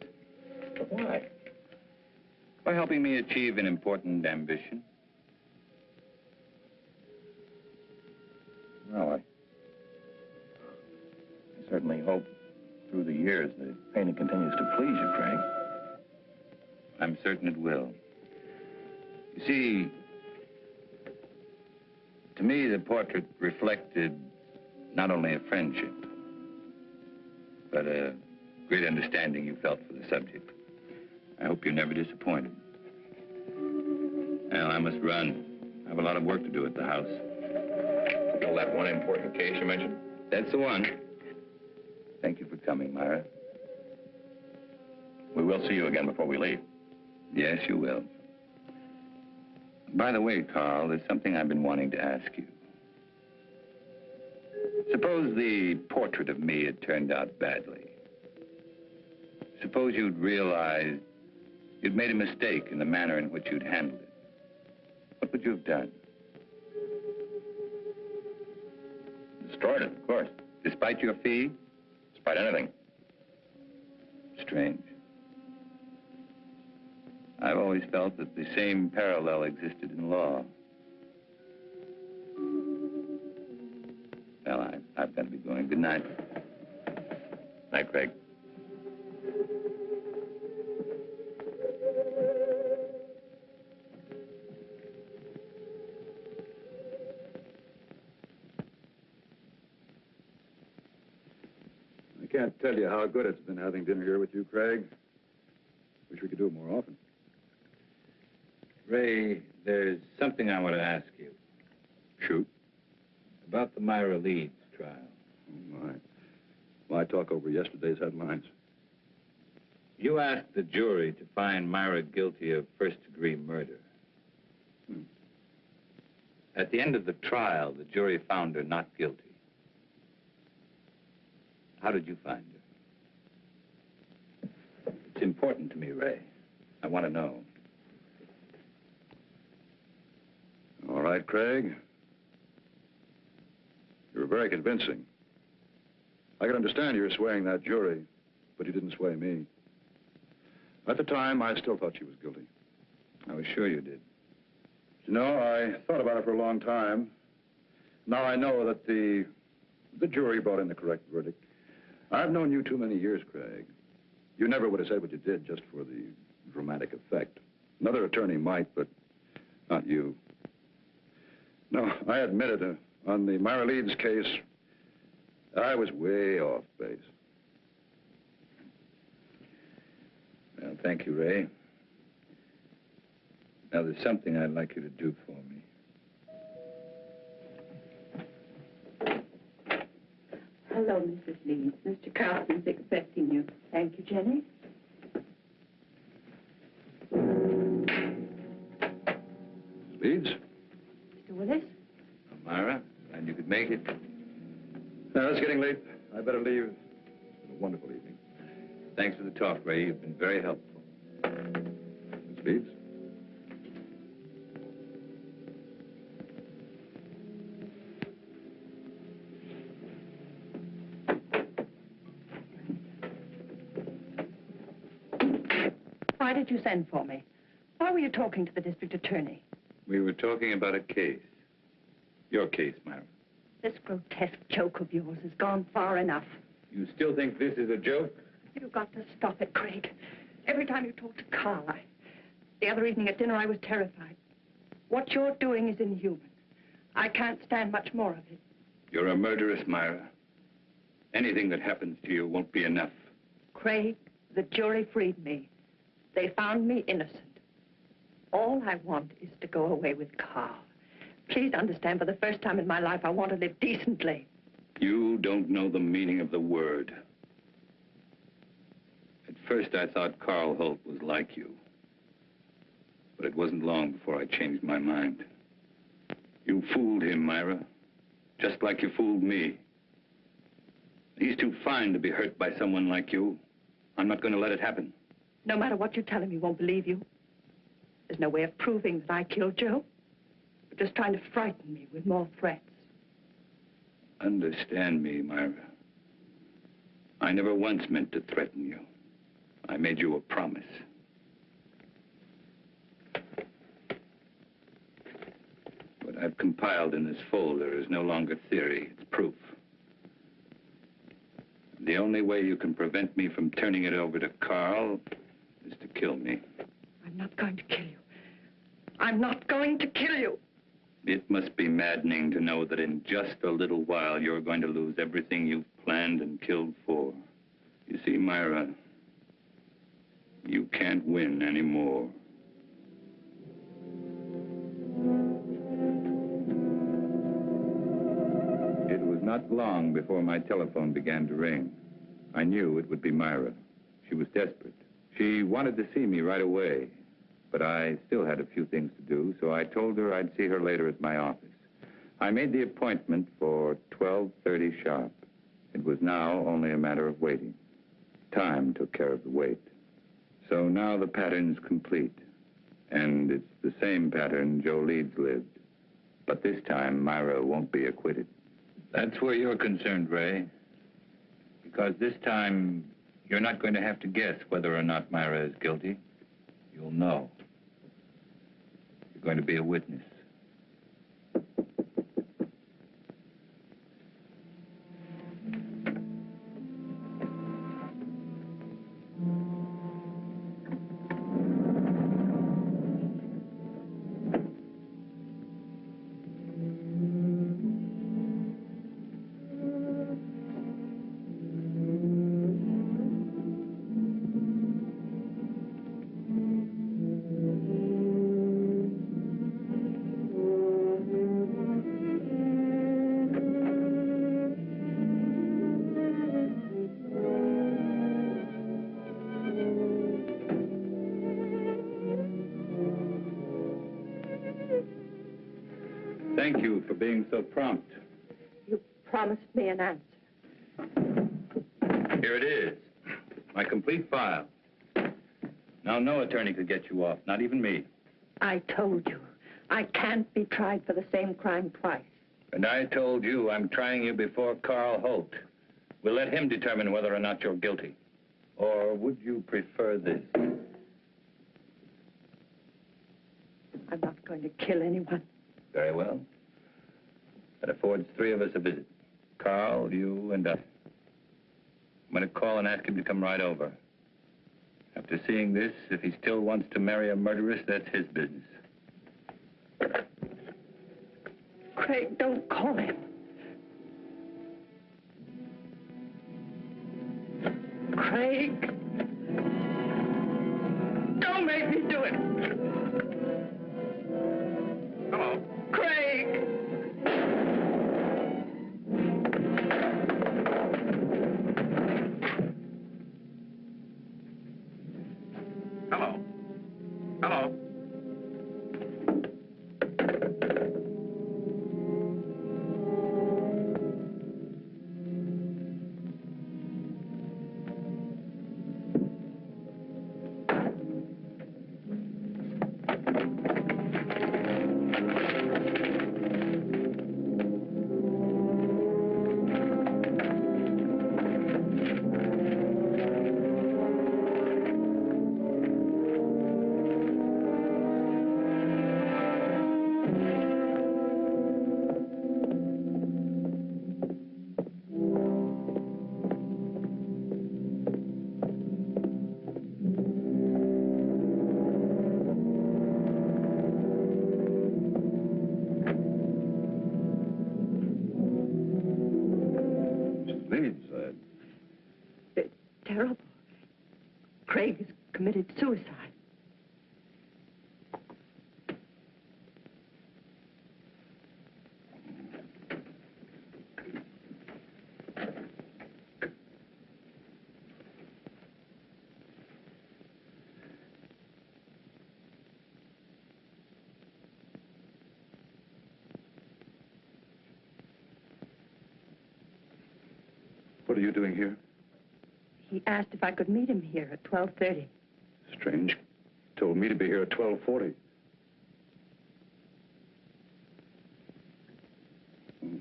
But why? By helping me achieve an important ambition. Well, I certainly hope through the years the painting continues to please you, Craig. I'm certain it will. You see, to me, the portrait reflected not only a friendship, but a great understanding you felt for the subject. I hope you're never disappointed. Well, I must run. I have a lot of work to do at the house. Still that one important case you mentioned? That's the one. Thank you for coming, Myra. We will see you again before we leave. Yes, you will. By the way, Carl, there's something I've been wanting to ask you. Suppose the portrait of me had turned out badly. Suppose you'd realized you'd made a mistake in the manner in which you'd handled it. What would you have done? Destroyed it, of course. Despite your fee? Despite anything. Strange. I've always felt that the same parallel existed in law. Well, I've got to be going. Good night. Night, Craig. I can't tell you how good it's been having dinner here with you, Craig. Wish we could do it more often. Ray, there's something I want to ask you. Shoot. About the Myra Leeds trial. Oh, my. My talk over yesterday's headlines. You asked the jury to find Myra guilty of first-degree murder. At the end of the trial, the jury found her not guilty. How did you find her? important to me, Ray. I want to know. All right, Craig. You're very convincing. I can understand you're swaying that jury, but you didn't sway me. At the time, I still thought she was guilty. I was sure you did. You know, I thought about it for a long time. Now I know that the jury brought in the correct verdict. I've known you too many years, Craig. You never would have said what you did just for the dramatic effect. Another attorney might, but not you. No, I admit it. On the Myra Leeds case, I was way off base. Well, thank you, Ray. Now, there's something I'd like you to do for me. Hello, Mrs. Leeds. Mr. Carlson's expecting you. Thank you, Jenny. Leeds? Mr. Willis? Myra, glad you could make it. Now, it's getting late. I better leave. It's been a wonderful evening. Thanks for the talk, Ray. You've been very helpful. Miss Leeds? Why did you send for me? Why were you talking to the district attorney? We were talking about a case. Your case, Myra. This grotesque joke of yours has gone far enough. You still think this is a joke? You've got to stop it, Craig. Every time you talk to Carl, the other evening at dinner, I was terrified. What you're doing is inhuman. I can't stand much more of it. You're a murderess, Myra. Anything that happens to you won't be enough. Craig, the jury freed me. They found me innocent. All I want is to go away with Carl. Please understand, for the first time in my life, I want to live decently. You don't know the meaning of the word. At first, I thought Carl Holt was like you. But it wasn't long before I changed my mind. You fooled him, Myra. Just like you fooled me. He's too fine to be hurt by someone like you. I'm not going to let it happen. No matter what you tell him, he won't believe you. There's no way of proving that I killed Joe. You're just trying to frighten me with more threats. Understand me, Myra. I never once meant to threaten you. I made you a promise. What I've compiled in this folder is no longer theory, it's proof. The only way you can prevent me from turning it over to Carl is to kill me. I'm not going to kill you. I'm not going to kill you. It must be maddening to know that in just a little while you're going to lose everything you've planned and killed for. You see, Myra, you can't win anymore. It was not long before my telephone began to ring. I knew it would be Myra. She was desperate. She wanted to see me right away, but I still had a few things to do, so I told her I'd see her later at my office. I made the appointment for 12:30 sharp. It was now only a matter of waiting. Time took care of the wait. So now the pattern's complete, and it's the same pattern Joe Leeds lived. But this time, Myra won't be acquitted. That's where you're concerned, Ray. Because this time, you're not going to have to guess whether or not Myra is guilty. You'll know. You're going to be a witness. Thank you for being so prompt. You promised me an answer. Here it is, my complete file. Now, no attorney could get you off, not even me. I told you, I can't be tried for the same crime twice. And I told you I'm trying you before Carl Holt. We'll let him determine whether or not you're guilty. Or would you prefer this? I'm not going to kill anyone. Very well. That affords three of us a visit. Carl, you, and I. I'm going to call and ask him to come right over. After seeing this, if he still wants to marry a murderess, that's his business. Craig, don't call him. Craig. Don't make me do it. Hello. Craig. Hello. Hello. It's terrible. Craig has committed suicide. What are you doing here? He asked if I could meet him here at 12:30. Strange. Told me to be here at 12:40.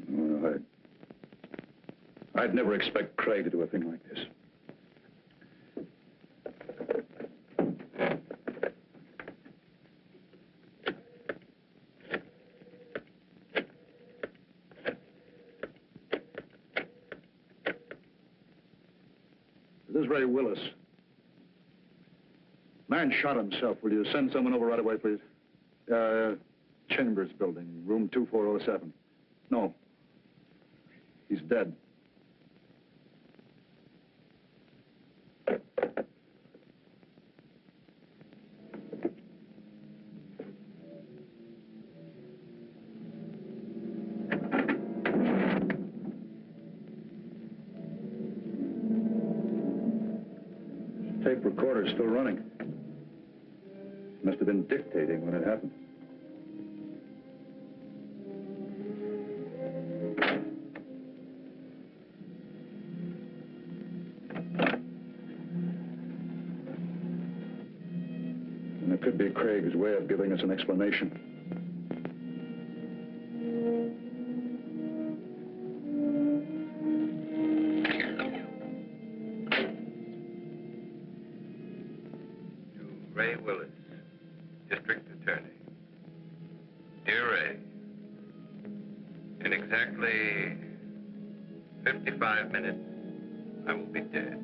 Well, I'd never expect Craig to do a thing like this. This is Ray Willis. Man shot himself. Will you send someone over right away, please? Chambers building, room 2407. No. He's dead. Tape recorder's still running. Must have been dictating when it happened. And it could be Craig's way of giving us an explanation. Ray Willis, District Attorney. Dear Ray, in exactly 55 minutes, I will be dead.